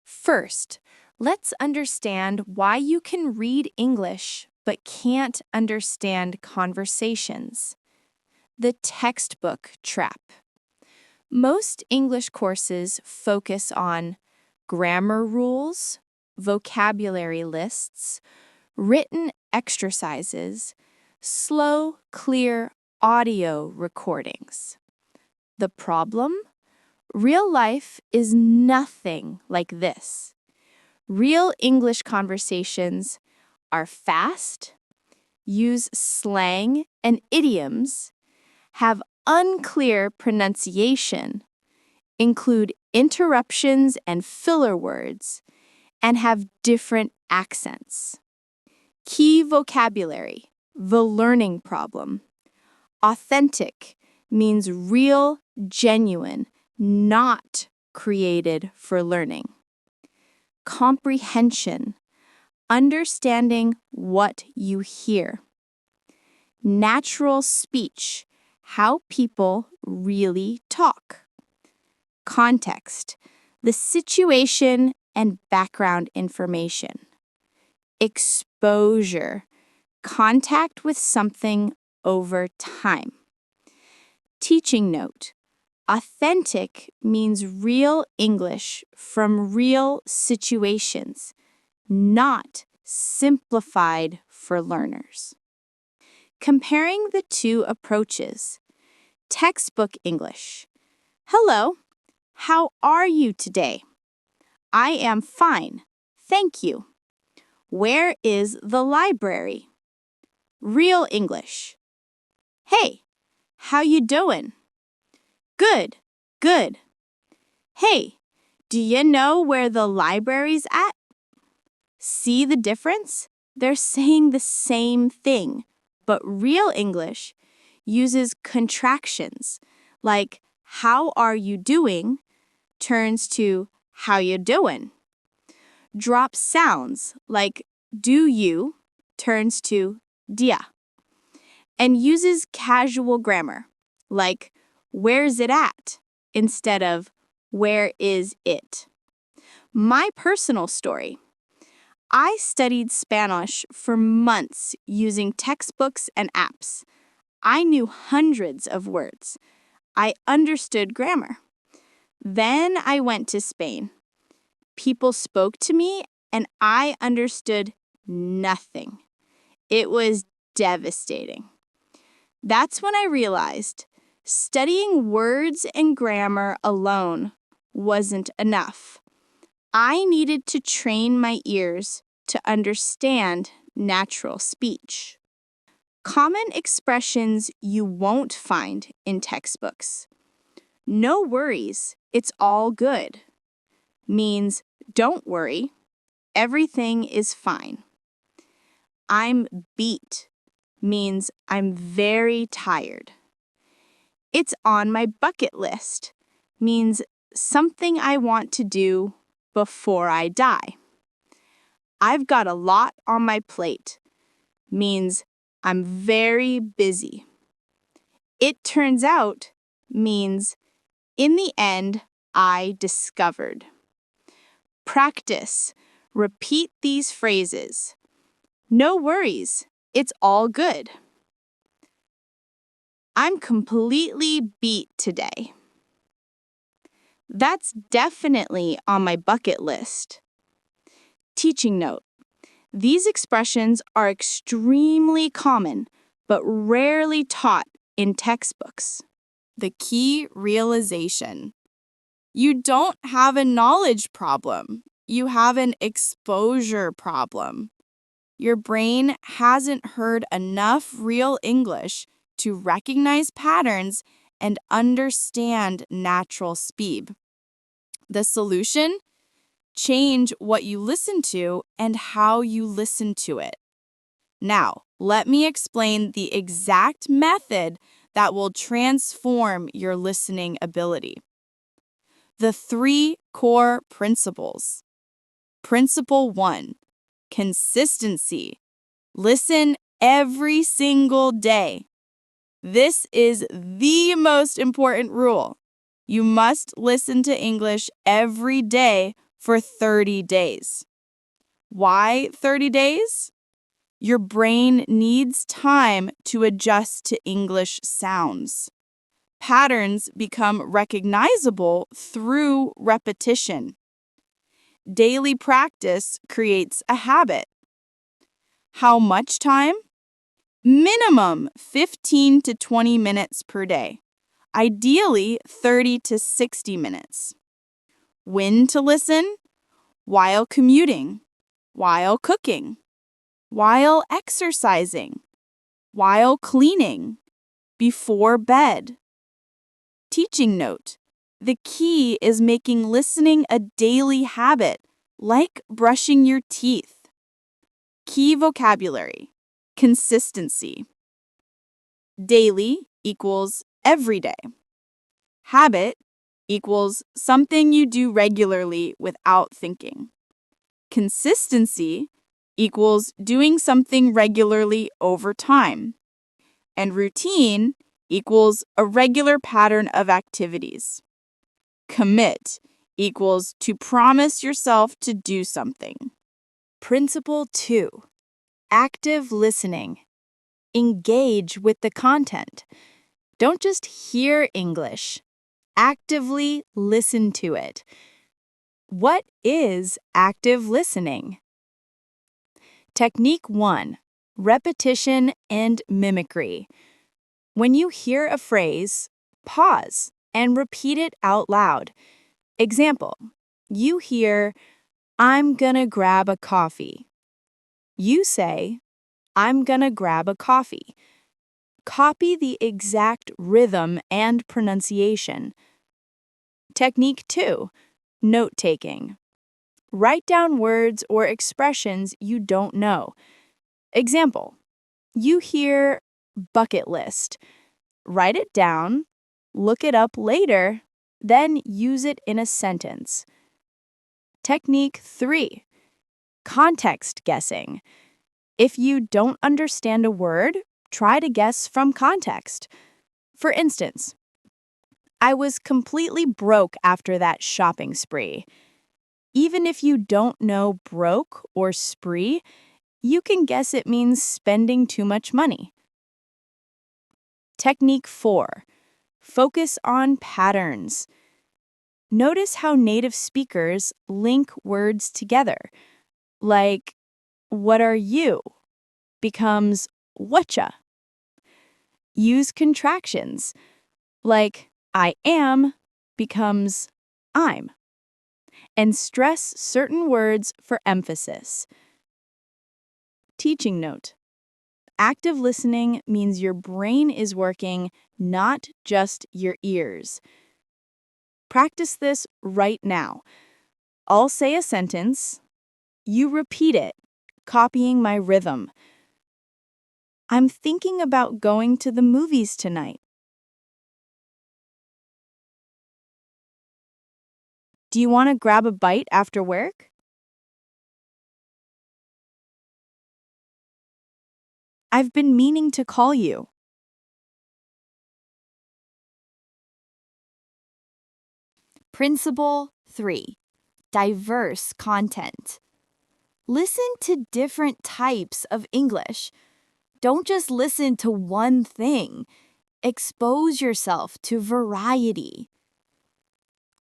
First, let's understand why you can read English but can't understand conversations. The textbook trap. Most English courses focus on grammar rules, vocabulary lists, written exercises, slow, clear audio recordings. The problem? Real life is nothing like this. Real English conversations are fast, use slang and idioms, have unclear pronunciation, include interruptions and filler words, and have different accents. Key vocabulary: the learning problem. Authentic means real, genuine, not created for learning. Comprehension: understanding what you hear. Natural speech: how people really talk. Context: the situation and background information. Exposure: contact with something over time. Teaching note: authentic means real English from real situations, not simplified for learners. Comparing the two approaches. Textbook English: hello, how are you today? I am fine, thank you. Where is the library? Real English: hey, how you doing? Good, good. Hey, do you know where the library's at? See the difference? They're saying the same thing, but real English uses contractions like how are you doing turns to how you doing. Drop sounds like do you turns to dia. And uses casual grammar like where's it at instead of where is it. My personal story: I studied Spanish for months using textbooks and apps. I knew hundreds of words. I understood grammar. Then I went to Spain. People spoke to me and I understood nothing. It was devastating. That's when I realized studying words and grammar alone wasn't enough. I needed to train my ears to understand natural speech. Common expressions you won't find in textbooks. No worries, it's all good means don't worry, everything is fine. I'm beat means I'm very tired. It's on my bucket list means something I want to do before I die. I've got a lot on my plate means I'm very busy. It turns out means in the end, I discovered. Practice. Repeat these phrases. No worries, it's all good. I'm completely beat today. That's definitely on my bucket list. Teaching note. These expressions are extremely common, but rarely taught in textbooks. The key realization. You don't have a knowledge problem. You have an exposure problem. Your brain hasn't heard enough real English to recognize patterns and understand natural speed. The solution? Change what you listen to and how you listen to it. Now, let me explain the exact method that will transform your listening ability. The 3 core principles. Principle 1, consistency. Listen every single day. This is the most important rule. You must listen to English every day for 30 days. Why 30 days? Your brain needs time to adjust to English sounds. Patterns become recognizable through repetition. Daily practice creates a habit. How much time? Minimum 15 to 20 minutes per day. Ideally 30 to 60 minutes. When to listen? While commuting, while cooking, while exercising, while cleaning, before bed. Teaching note. The key is making listening a daily habit, like brushing your teeth. Key vocabulary. Consistency. Daily equals every day. Habit equals something you do regularly without thinking. Consistency equals doing something regularly over time. And routine equals a regular pattern of activities. Commit equals to promise yourself to do something. Principle 2, active listening. Engage with the content. Don't just hear English. Actively listen to it. What is active listening? Technique 1, repetition and mimicry. When you hear a phrase, pause and repeat it out loud. Example, you hear, I'm gonna grab a coffee. You say, I'm gonna grab a coffee. Copy the exact rhythm and pronunciation. Technique 2, note-taking. Write down words or expressions you don't know. Example, you hear bucket list. Write it down, look it up later, then use it in a sentence. Technique 3, context guessing. If you don't understand a word, try to guess from context. For instance, I was completely broke after that shopping spree. Even if you don't know broke or spree, you can guess it means spending too much money. Technique 4, Focus on patterns. Notice how native speakers link words together, like, what are you becomes whatcha. Use contractions, like I am becomes I'm. And stress certain words for emphasis. Teaching note. Active listening means your brain is working, not just your ears. Practice this right now. I'll say a sentence. You repeat it, copying my rhythm. I'm thinking about going to the movies tonight. Do you want to grab a bite after work? I've been meaning to call you. Principle 3. Diverse content. Listen to different types of English. Don't just listen to one thing. Expose yourself to variety.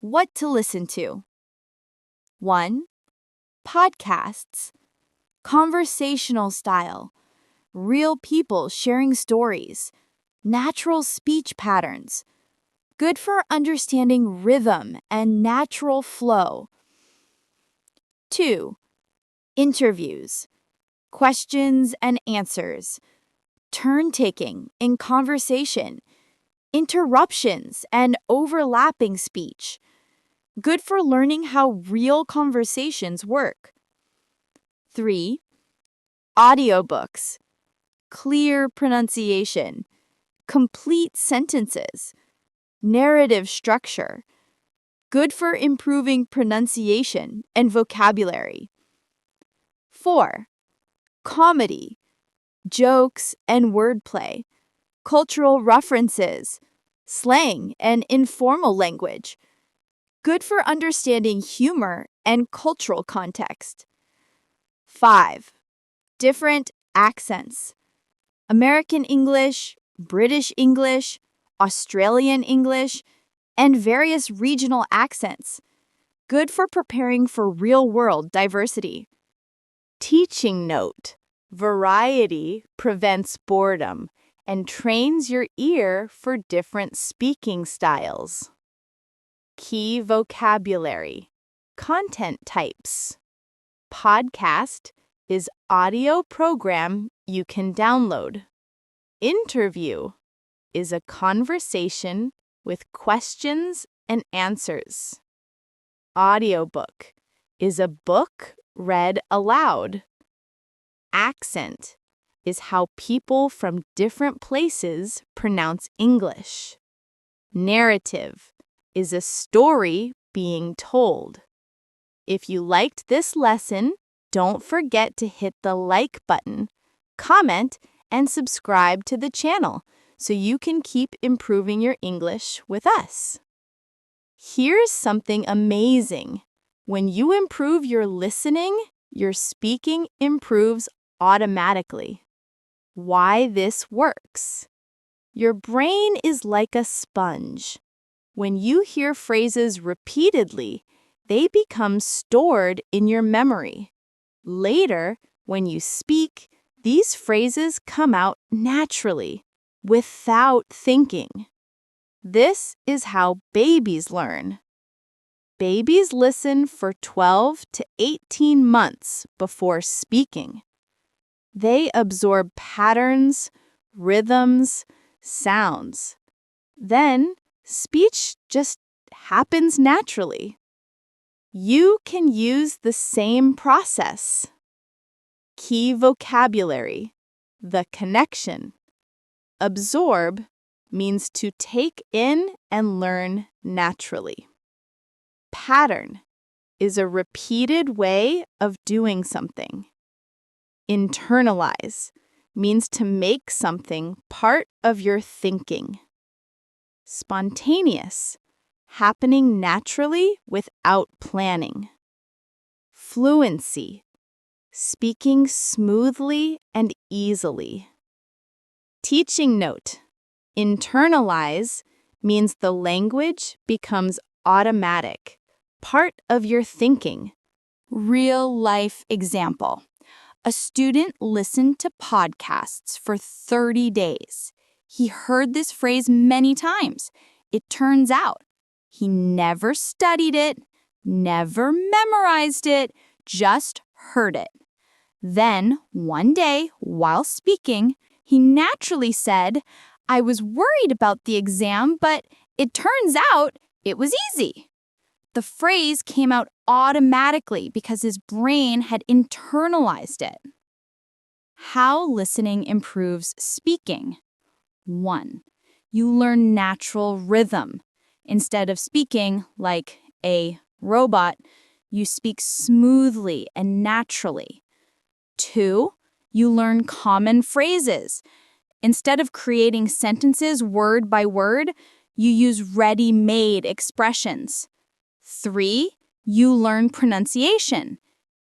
What to listen to? 1. Podcasts. Conversational style. Real people sharing stories. Natural speech patterns. Good for understanding rhythm and natural flow. 2. Interviews. Questions and answers. Turn-taking in conversation. Interruptions and overlapping speech. Good for learning how real conversations work. 3. Audiobooks. Clear pronunciation. Complete sentences. Narrative structure. Good for improving pronunciation and vocabulary. 4. Comedy. Jokes and wordplay. Cultural references. Slang and informal language. Good for understanding humor and cultural context. 5. Different accents. American English, British English, Australian English, and various regional accents. Good for preparing for real-world diversity. Teaching note. Variety prevents boredom and trains your ear for different speaking styles. Key vocabulary. Content types. Podcast is audio program you can download. Interview is a conversation with questions and answers. Audiobook is a book read aloud. Accent is how people from different places pronounce English. Narrative is a story being told. If you liked this lesson, don't forget to hit the like button, comment, and subscribe to the channel so you can keep improving your English with us. Here's something amazing. When you improve your listening, your speaking improves automatically. Why this works? Your brain is like a sponge. When you hear phrases repeatedly, they become stored in your memory. Later, when you speak, these phrases come out naturally, without thinking. This is how babies learn. Babies listen for 12 to 18 months before speaking. They absorb patterns, rhythms, sounds. Then, speech just happens naturally. You can use the same process. Key vocabulary, the connection. Absorb means to take in and learn naturally. Pattern is a repeated way of doing something. Internalize means to make something part of your thinking. Spontaneous, happening naturally without planning. Fluency, speaking smoothly and easily. Teaching note. Internalize means the language becomes automatic, part of your thinking. Real-life example. A student listened to podcasts for 30 days. He heard this phrase many times. It turns out he never studied it, never memorized it, just heard it. Then, one day, while speaking, he naturally said, "I was worried about the exam, but it turns out it was easy." The phrase came out automatically because his brain had internalized it. How listening improves speaking. 1. You learn natural rhythm. Instead of speaking like a robot, you speak smoothly and naturally. 2. You learn common phrases. Instead of creating sentences word by word, you use ready-made expressions. 3. You learn pronunciation.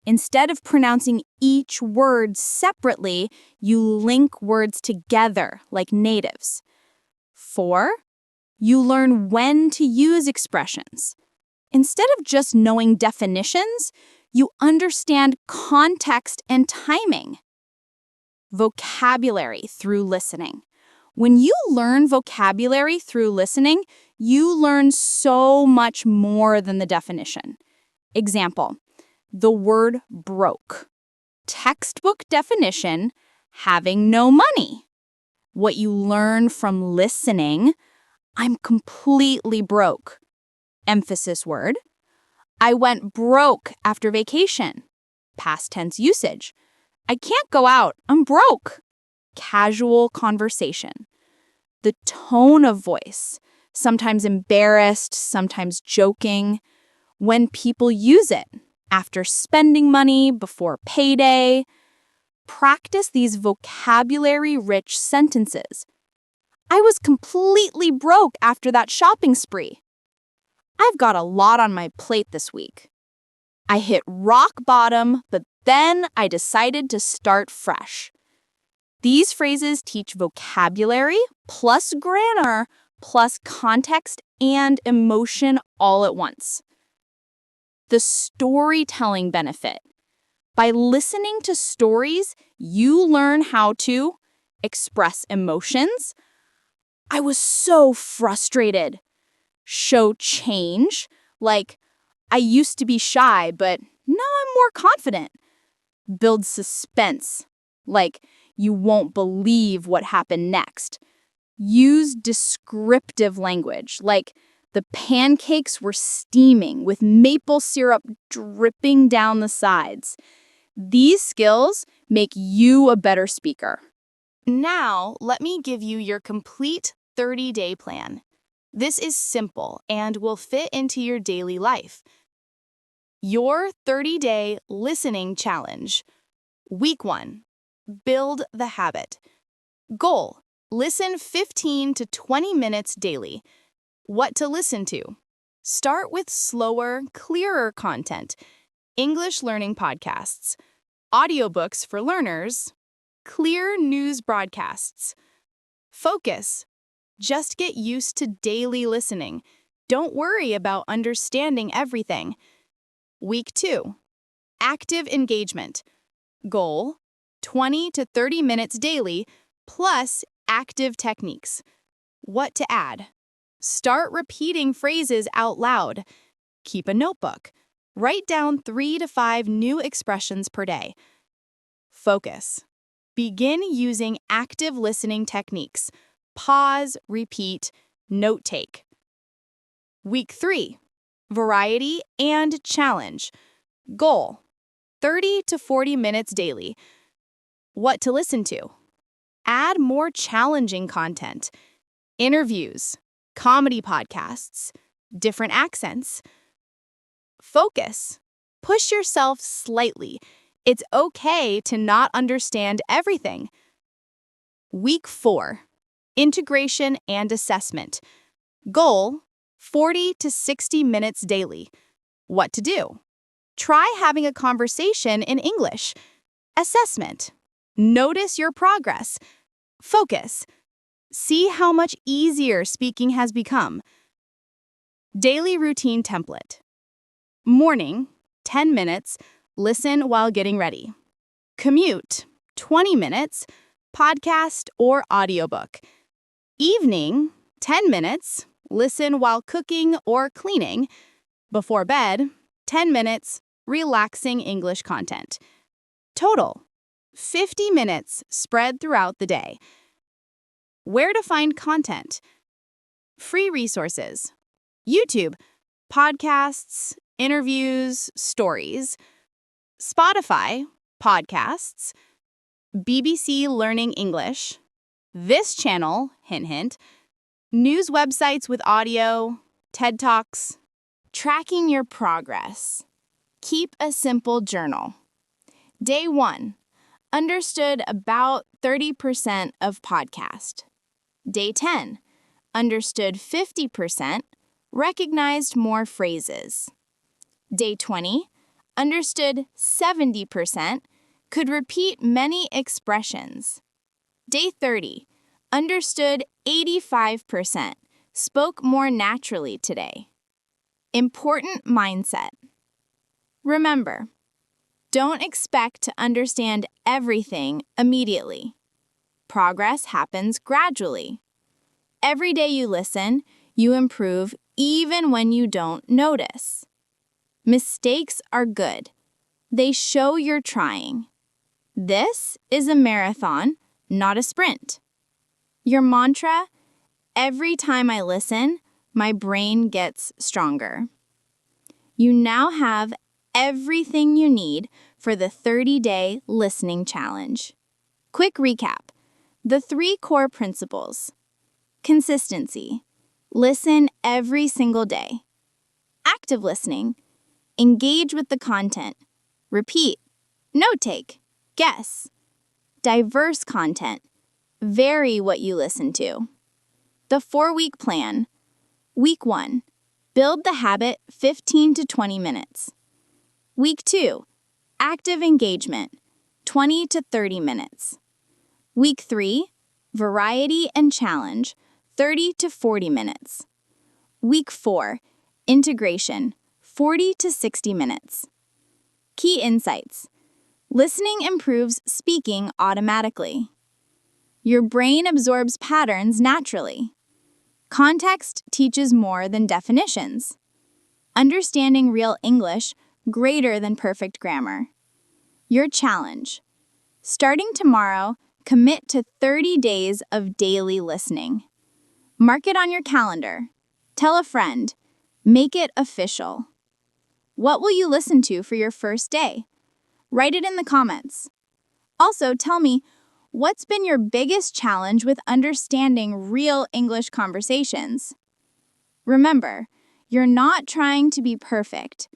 Instead of pronouncing each word separately, you link words together like natives. 4. You learn when to use expressions. Instead of just knowing definitions, you understand context and timing. Vocabulary through listening. When you learn vocabulary through listening, you learn so much more than the definition. Example, the word broke. Textbook definition, having no money. What you learn from listening, I'm completely broke. Emphasis word, I went broke after vacation. Past tense usage, I can't go out, I'm broke. Casual conversation. The tone of voice, sometimes embarrassed, sometimes joking. When people use it, after spending money, before payday. Practice these vocabulary-rich sentences. I was completely broke after that shopping spree. I've got a lot on my plate this week. I hit rock bottom, but then I decided to start fresh. These phrases teach vocabulary plus grammar plus context and emotion all at once. The storytelling benefit. By listening to stories, you learn how to express emotions. I was so frustrated. Show change, like I used to be shy, but now I'm more confident. Build suspense, like you won't believe what happened next. Use descriptive language, like the pancakes were steaming with maple syrup dripping down the sides. These skills make you a better speaker. Now, let me give you your complete 30-day plan. This is simple and will fit into your daily life. Your 30-day listening challenge. Week 1. Build the habit. Goal. Listen 15 to 20 minutes daily. What to listen to. Start with slower, clearer content. English learning podcasts. Audiobooks for learners. Clear news broadcasts. Focus. Just get used to daily listening. Don't worry about understanding everything. Week 2. Active engagement. Goal. 20 to 30 minutes daily, plus active techniques. What to add. Start repeating phrases out loud. Keep a notebook. Write down 3 to 5 new expressions per day. Focus. Begin using active listening techniques. Pause, repeat, note take. Week 3. Variety and challenge. Goal. 30 to 40 minutes daily. What to listen to. Add more challenging content. Interviews, comedy podcasts, different accents. Focus. Push yourself slightly. It's okay to not understand everything. Week 4. Integration and assessment. Goal, 40 to 60 minutes daily. What to do? Try having a conversation in English. Assessment. Notice your progress. Focus. See how much easier speaking has become. Daily routine template. Morning, 10 minutes, listen while getting ready. Commute, 20 minutes, podcast or audiobook. Evening, 10 minutes, listen while cooking or cleaning. Before bed, 10 minutes, relaxing English content. Total, 50 minutes spread throughout the day. Where to find content? Free resources. YouTube, podcasts, interviews, stories. Spotify, podcasts. BBC Learning English. This channel, hint hint. News websites with audio, TED Talks. Tracking your progress. Keep a simple journal. Day 1. Understood about 30% of podcast. Day 10. Understood 50%, recognized more phrases. Day 20. Understood 70%, could repeat many expressions. Day 30. Understood 85%, spoke more naturally today. Important mindset. Remember, don't expect to understand everything immediately. Progress happens gradually. Every day you listen, you improve even when you don't notice. Mistakes are good. They show you're trying. This is a marathon, not a sprint. Your mantra, every time I listen, my brain gets stronger. You now have everything you need for the 30-day listening challenge. Quick recap. The 3 core principles. Consistency. Listen every single day. Active listening. Engage with the content. Repeat. Note take. Guess. Diverse content. Vary what you listen to. The 4-week plan. Week 1. Build the habit 15 to 20 minutes. Week 2. Active engagement. 20 to 30 minutes. Week 3. Variety and challenge. 30 to 40 minutes. Week 4. Integration. 40 to 60 minutes. Key insights. Listening improves speaking automatically. Your brain absorbs patterns naturally. Context teaches more than definitions. Understanding real English greater than perfect grammar. Your challenge. Starting tomorrow, commit to 30 days of daily listening. Mark it on your calendar. Tell a friend. Make it official. What will you listen to for your first day? Write it in the comments. Also, tell me, what's been your biggest challenge with understanding real English conversations? Remember, you're not trying to be perfect.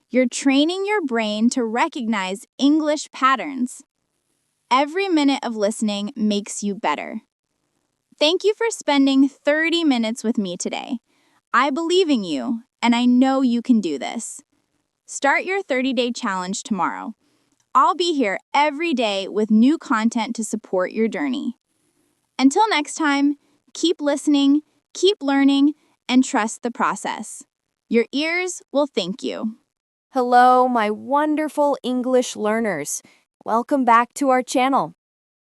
You're training your brain to recognize English patterns. Every minute of listening makes you better. Thank you for spending 30 minutes with me today. I believe in you, and I know you can do this. Start your 30-day challenge tomorrow. I'll be here every day with new content to support your journey. Until next time, keep listening, keep learning, and trust the process. Your ears will thank you. Hello, my wonderful English learners. Welcome back to our channel.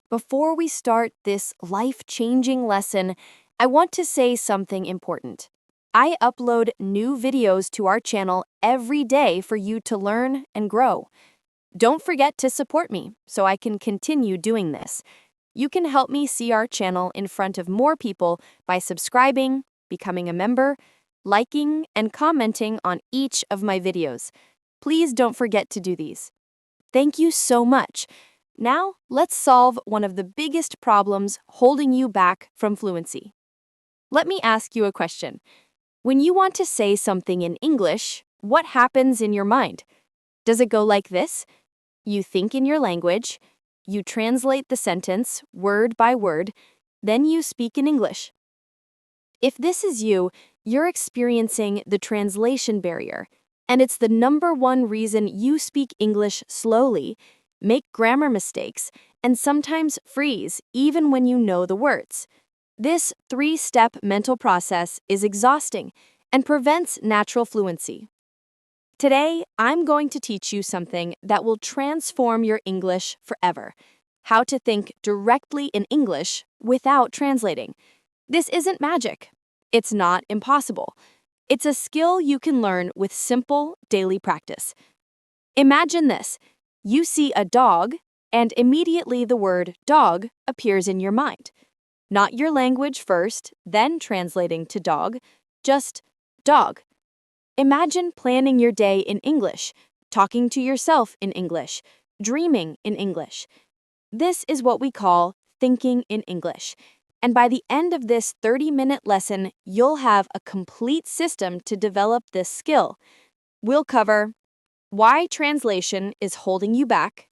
Before we start this life-changing lesson, I want to say something important. I upload new videos to our channel every day for you to learn and grow. Don't forget to support me so I can continue doing this. You can help me see our channel in front of more people by subscribing, becoming a member, liking, and commenting on each of my videos. Please don't forget to do these. Thank you so much. Now, let's solve one of the biggest problems holding you back from fluency. Let me ask you a question. When you want to say something in English, what happens in your mind? Does it go like this? You think in your language, you translate the sentence word by word, then you speak in English. If this is you, you're experiencing the translation barrier, and it's the #1 reason you speak English slowly, make grammar mistakes, and sometimes freeze even when you know the words. This 3-step mental process is exhausting and prevents natural fluency. Today, I'm going to teach you something that will transform your English forever: how to think directly in English without translating. This isn't magic. It's not impossible. It's a skill you can learn with simple daily practice. Imagine this: you see a dog, and immediately the word dog appears in your mind. Not your language first, then translating to dog, just dog. Imagine planning your day in English, talking to yourself in English, dreaming in English. This is what we call thinking in English. And by the end of this 30-minute lesson, you'll have a complete system to develop this skill. We'll cover why translation is holding you back,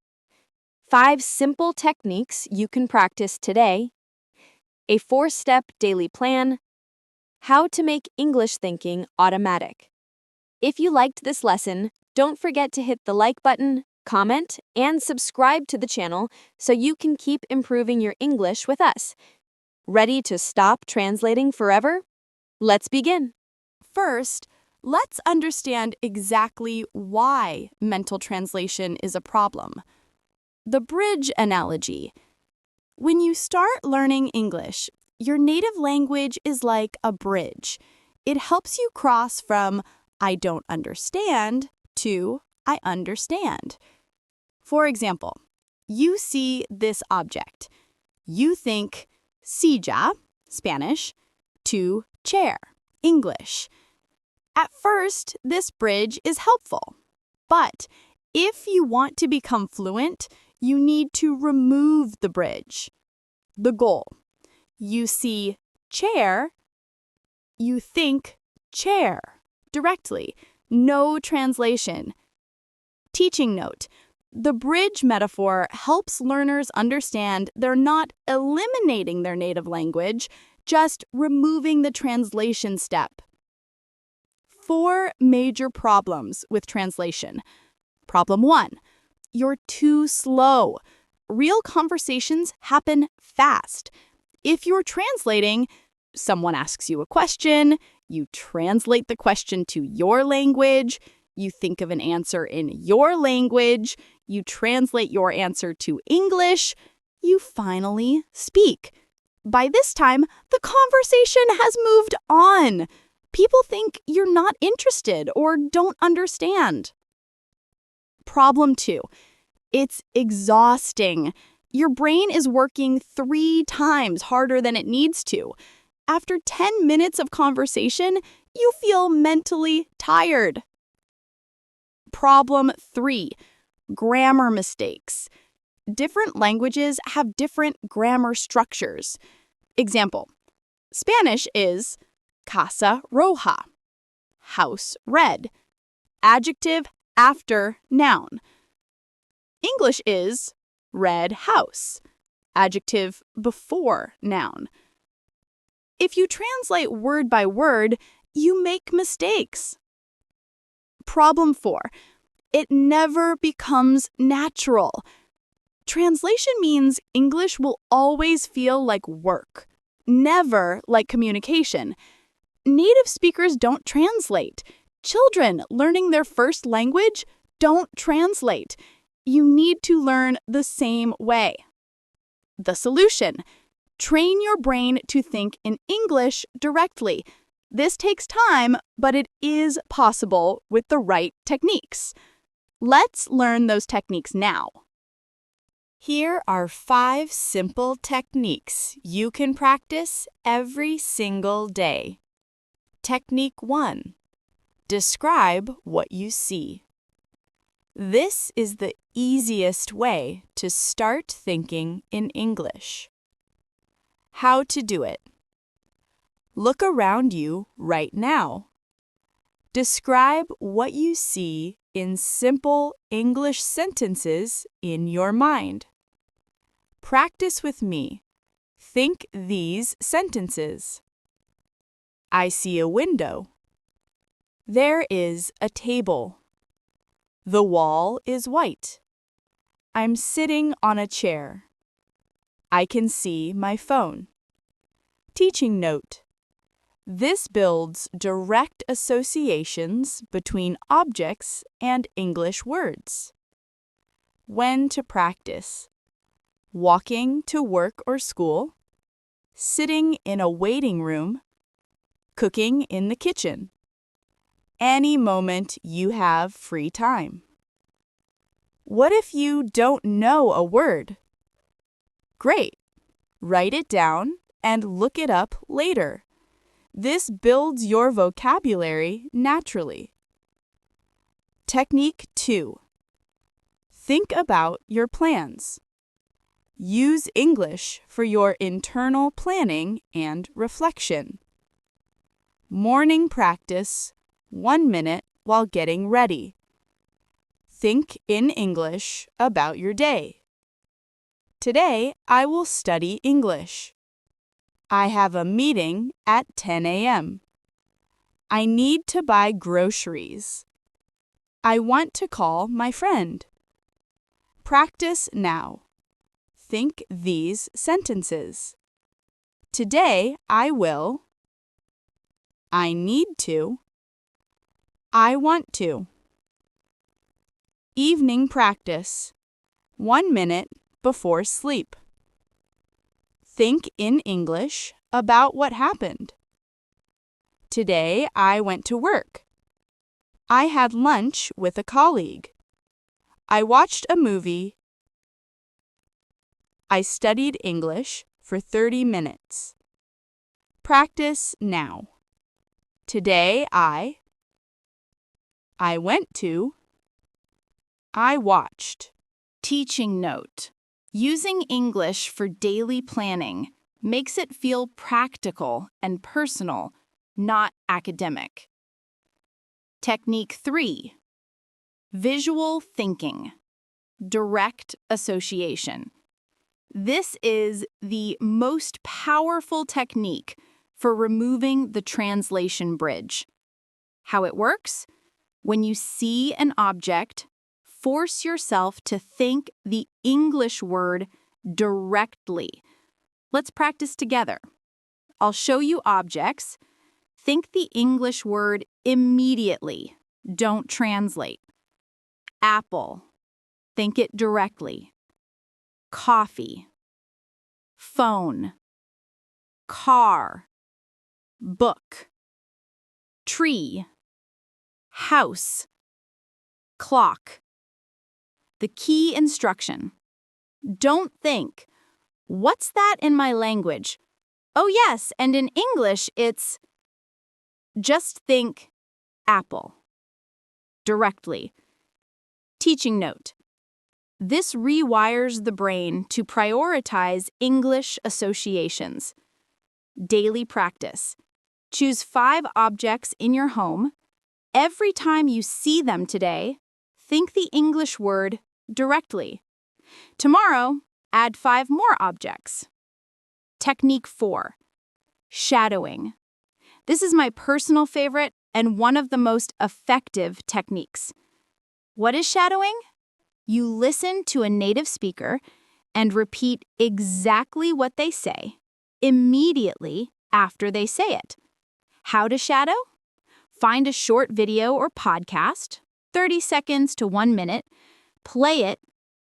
5 simple techniques you can practice today, a 4-step daily plan, how to make English thinking automatic. If you liked this lesson, don't forget to hit the like button, comment, and subscribe to the channel so you can keep improving your English with us. Ready to stop translating forever? Let's begin. First, let's understand exactly why mental translation is a problem. The bridge analogy. When you start learning English, your native language is like a bridge. It helps you cross from I don't understand to I understand. For example, you see this object. You think silla, Spanish, to chair, English. At first, this bridge is helpful. But if you want to become fluent, you need to remove the bridge. The goal. You see chair, you think chair directly. No translation. Teaching note. The bridge metaphor helps learners understand they're not eliminating their native language, just removing the translation step. 4 major problems with translation. Problem 1. You're too slow. Real conversations happen fast. If you're translating, someone asks you a question, you translate the question to your language, you think of an answer in your language, you translate your answer to English, you finally speak. By this time, the conversation has moved on. People think you're not interested or don't understand. Problem 2. It's exhausting. Your brain is working 3 times harder than it needs to. After 10 minutes of conversation, you feel mentally tired. Problem 3. Grammar mistakes. Different languages have different grammar structures. Example: Spanish is casa roja, house red, adjective after noun. English is red house, adjective before noun. If you translate word by word, you make mistakes. Problem 4. It never becomes natural. Translation means English will always feel like work, never like communication. Native speakers don't translate. Children learning their first language don't translate. You need to learn the same way. The solution: train your brain to think in English directly. This takes time, but it is possible with the right techniques. Let's learn those techniques now. Here are 5 simple techniques you can practice every single day. Technique 1. Describe what you see. This is the easiest way to start thinking in English. How to do it. Look around you right now. Describe what you see in simple English sentences in your mind. Practice with me. Think these sentences. I see a window. There is a table. The wall is white. I'm sitting on a chair. I can see my phone. Teaching note. This builds direct associations between objects and English words. When to practice. Walking to work or school, sitting in a waiting room, cooking in the kitchen. Any moment you have free time. What if you don't know a word? Great. Write it down and look it up later. This builds your vocabulary naturally. Technique 2. Think about your plans. Use English for your internal planning and reflection. Morning practice, 1 minute while getting ready. Think in English about your day. Today, I will study English. I have a meeting at 10 a.m. I need to buy groceries. I want to call my friend. Practice now. Think these sentences. Today, I will. I need to. I want to. Evening practice. 1 minute before sleep. Think in English about what happened. Today, I went to work. I had lunch with a colleague. I watched a movie. I studied English for 30 minutes. Practice now. Today, I went to. I watched. Teaching note. Using English for daily planning makes it feel practical and personal, not academic. Technique 3. Visual thinking. Direct association. This is the most powerful technique for removing the translation bridge. How it works? When you see an object, force yourself to think the English word directly. Let's practice together. I'll show you objects. Think the English word immediately. Don't translate. Apple. Think it directly. Coffee. Phone. Car. Book. Tree. House. Clock. The key instruction. Don't think, what's that in my language? Oh yes, and in English it's... Just think apple. Directly. Teaching note. This rewires the brain to prioritize English associations. Daily practice. Choose 5 objects in your home. Every time you see them today, think the English word directly. Tomorrow, add 5 more objects. Technique 4. Shadowing. This is my personal favorite and one of the most effective techniques. What is shadowing? You listen to a native speaker and repeat exactly what they say immediately after they say it. How to shadow? Find a short video or podcast, 30 seconds to 1 minute, play it,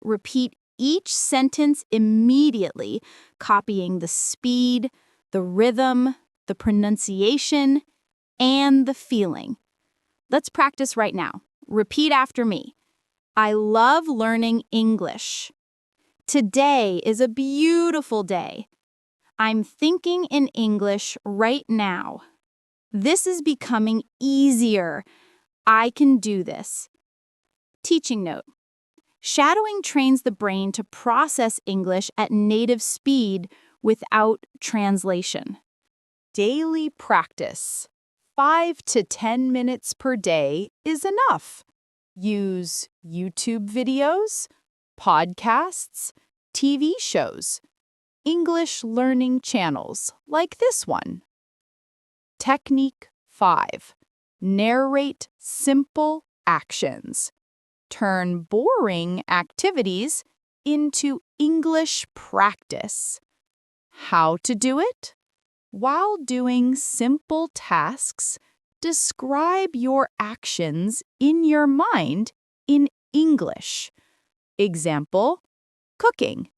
repeat each sentence immediately, copying the speed, the rhythm, the pronunciation, and the feeling. Let's practice right now. Repeat after me. I love learning English. Today is a beautiful day. I'm thinking in English right now. This is becoming easier. I can do this. Teaching note. Shadowing trains the brain to process English at native speed without translation. Daily practice. 5 to 10 minutes per day is enough. Use YouTube videos, podcasts, TV shows, English learning channels like this one. Technique 5. Narrate simple actions. Turn boring activities into English practice. How to do it? While doing simple tasks, describe your actions in your mind in English. Example, cooking.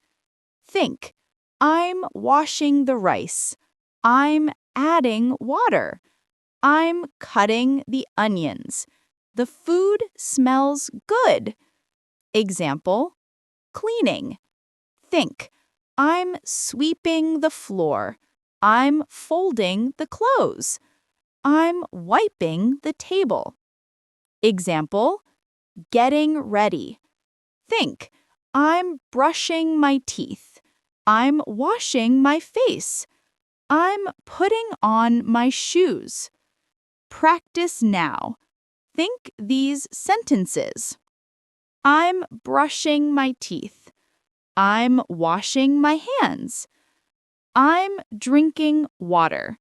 Think, I'm washing the rice. I'm adding water. I'm cutting the onions. The food smells good. Example, cleaning. Think, I'm sweeping the floor. I'm folding the clothes. I'm wiping the table. Example, getting ready. Think, I'm brushing my teeth. I'm washing my face. I'm putting on my shoes. Practice now. Think these sentences. I'm brushing my teeth. I'm washing my hands. I'm drinking water.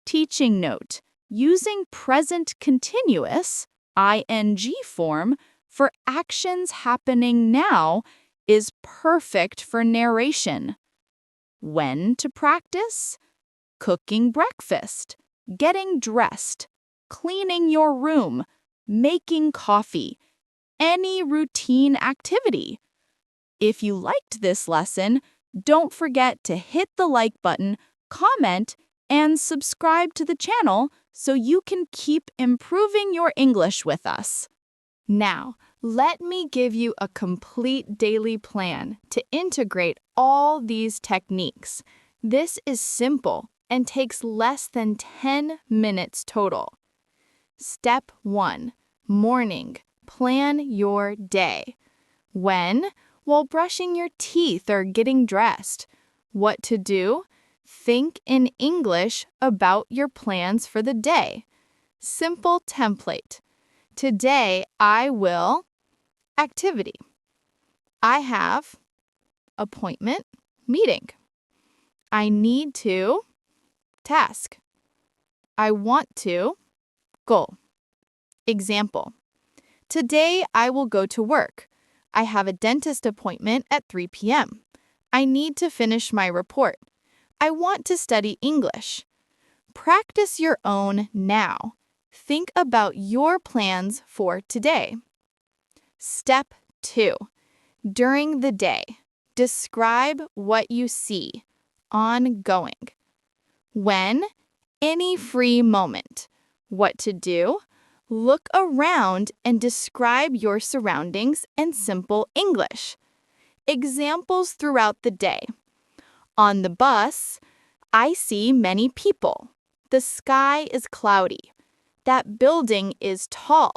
Teaching note, using present continuous, ing form, for actions happening now is perfect for narration. When to practice? Cooking breakfast, getting dressed, cleaning your room, making coffee, any routine activity. If you liked this lesson, don't forget to hit the like button, comment, and subscribe to the channel so you can keep improving your English with us. Now, let me give you a complete daily plan to integrate all these techniques. This is simple and takes less than 10 minutes total. Step 1. Morning. Plan your day. When? While brushing your teeth or getting dressed. What to do? Think in English about your plans for the day. Simple template. Today I will. Activity. I have. Appointment. Meeting. I need to. Task. I want to. Goal. Example. Today I will go to work. I have a dentist appointment at 3 p.m. I need to finish my report. I want to study English. Practice your own now. Think about your plans for today. Step 2. During the day, describe what you see. Ongoing. When? Any free moment. What to do? Look around and describe your surroundings in simple English. Examples throughout the day. On the bus, I see many people. The sky is cloudy. That building is tall.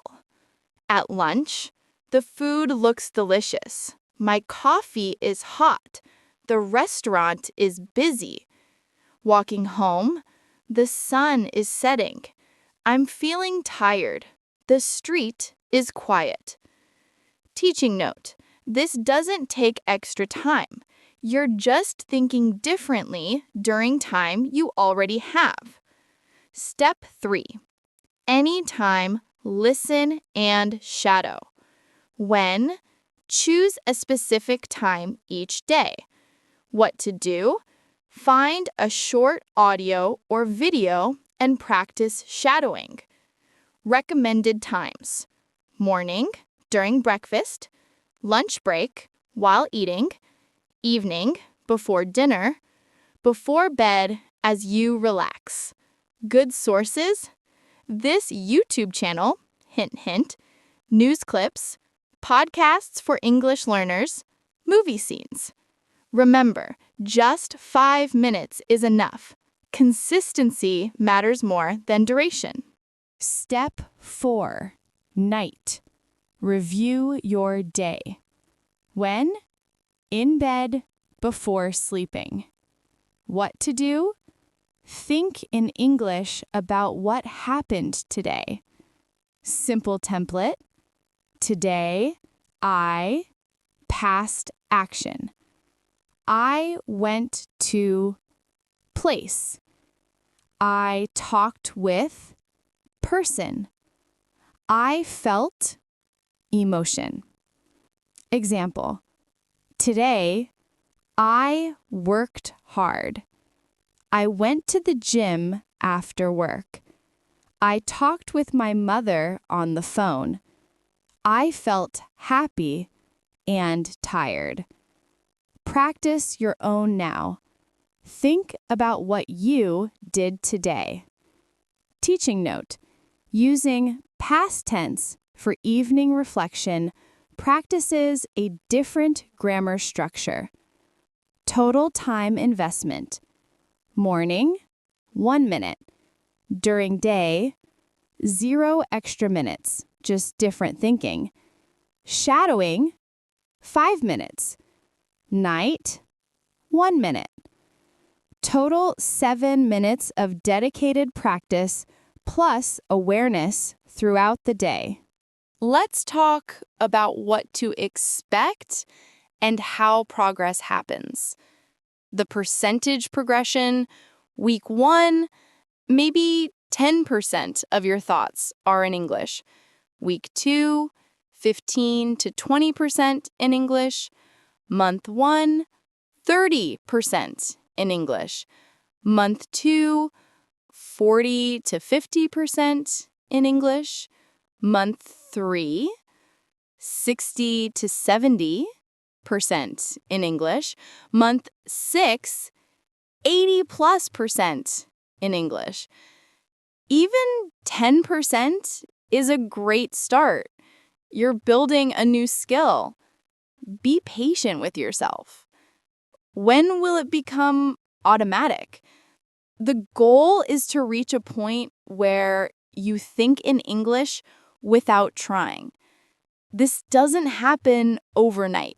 At lunch, the food looks delicious. My coffee is hot. The restaurant is busy. Walking home, the sun is setting. I'm feeling tired. The street is quiet. Teaching note, this doesn't take extra time. You're just thinking differently during time you already have. Step 3. Anytime, listen and shadow. When? Choose a specific time each day. What to do? Find a short audio or video and practice shadowing. Recommended times. Morning, during breakfast, lunch break, while eating, evening, before dinner, before bed as you relax. Good sources? This YouTube channel, hint hint, news clips, podcasts for English learners, movie scenes. Remember, just 5 minutes is enough. Consistency matters more than duration. Step 4. Night. Review your day. When? In bed, before sleeping. What to do? Think in English about what happened today. Simple template. Today, I. Past action. I went to. Place. I talked with. Person. I felt. Emotion. Example. Today, I worked hard. I went to the gym after work. I talked with my mother on the phone. I felt happy and tired. Practice your own now. Think about what you did today. Teaching note: using past tense for evening reflection practices a different grammar structure. Total time investment: morning, 1 minute. During day, 0 extra minutes, just different thinking. Shadowing, 5 minutes. Night, 1 minute. Total 7 minutes of dedicated practice plus awareness throughout the day. Let's talk about what to expect and how progress happens. The percentage progression: week 1, maybe 10% of your thoughts are in English. Week 2, 15 to 20% in English. Month 1, 30% in English. Month 2, 40 to 50% in English. Month 3, 60 to 70% in English. Month 6, 80+% in English. Even 10% is a great start. You're building a new skill. Be patient with yourself. When will it become automatic? The goal is to reach a point where you think in English without trying. This doesn't happen overnight.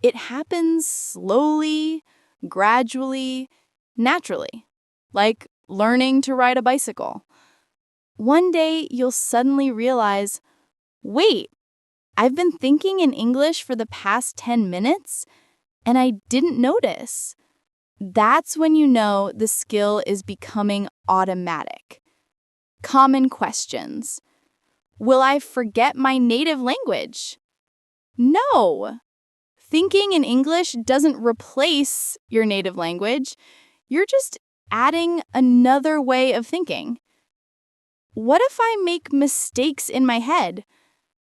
It happens slowly, gradually, naturally, like learning to ride a bicycle. One day you'll suddenly realize, wait, I've been thinking in English for the past 10 minutes and I didn't notice. That's when you know the skill is becoming automatic. Common questions. Will I forget my native language? No. Thinking in English doesn't replace your native language. You're just adding another way of thinking. What if I make mistakes in my head?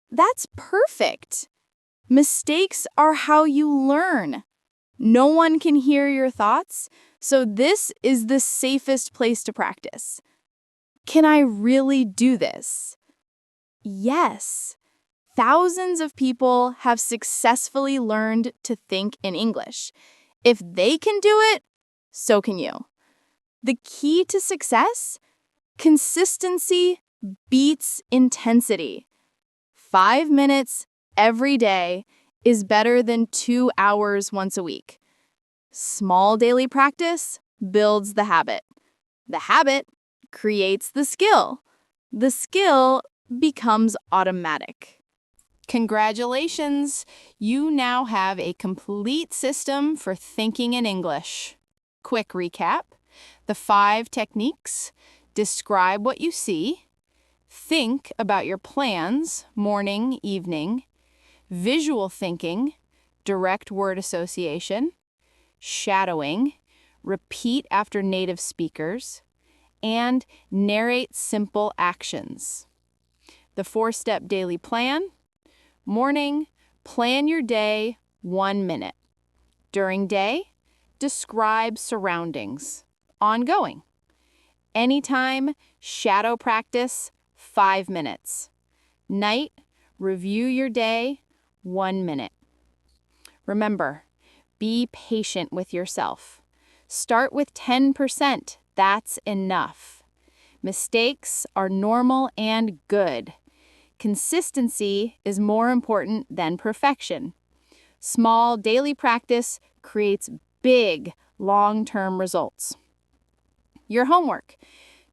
That's perfect. Mistakes are how you learn. No one can hear your thoughts, so this is the safest place to practice. Can I really do this? Yes. Thousands of people have successfully learned to think in English. If they can do it, so can you. The key to success? Consistency beats intensity. 5 minutes every day is better than 2 hours once a week. Small daily practice builds the habit. The habit creates the skill. The skill becomes automatic. Congratulations! You now have a complete system for thinking in English. Quick recap: the 5 techniques: describe what you see, think about your plans, morning, evening, visual thinking, direct word association, shadowing, repeat after native speakers, and narrate simple actions. The 4-step daily plan: morning, plan your day 1 minute. During day, describe surroundings. Ongoing. Anytime, shadow practice 5 minutes. Night, review your day 1 minute. Remember, be patient with yourself. Start with 10%. That's enough. Mistakes are normal and good. Consistency is more important than perfection. Small daily practice creates big, long-term results. Your homework.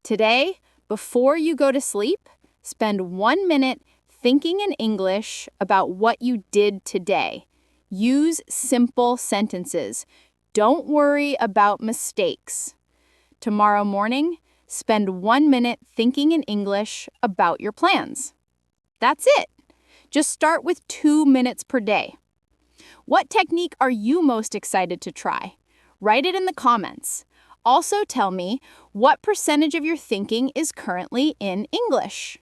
Today, before you go to sleep, spend 1 minute thinking in English about what you did today. Use simple sentences. Don't worry about mistakes. Tomorrow morning, spend 1 minute thinking in English about your plans. That's it. Just start with 2 minutes per day. What technique are you most excited to try? Write it in the comments. Also tell me what percentage of your thinking is currently in English.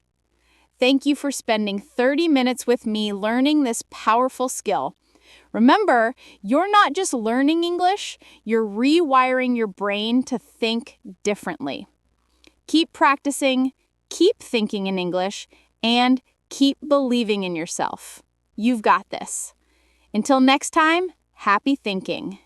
Thank you for spending 30 minutes with me learning this powerful skill. Remember, you're not just learning English, you're rewiring your brain to think differently. Keep practicing, keep thinking in English, and keep believing in yourself. You've got this. Until next time, happy thinking.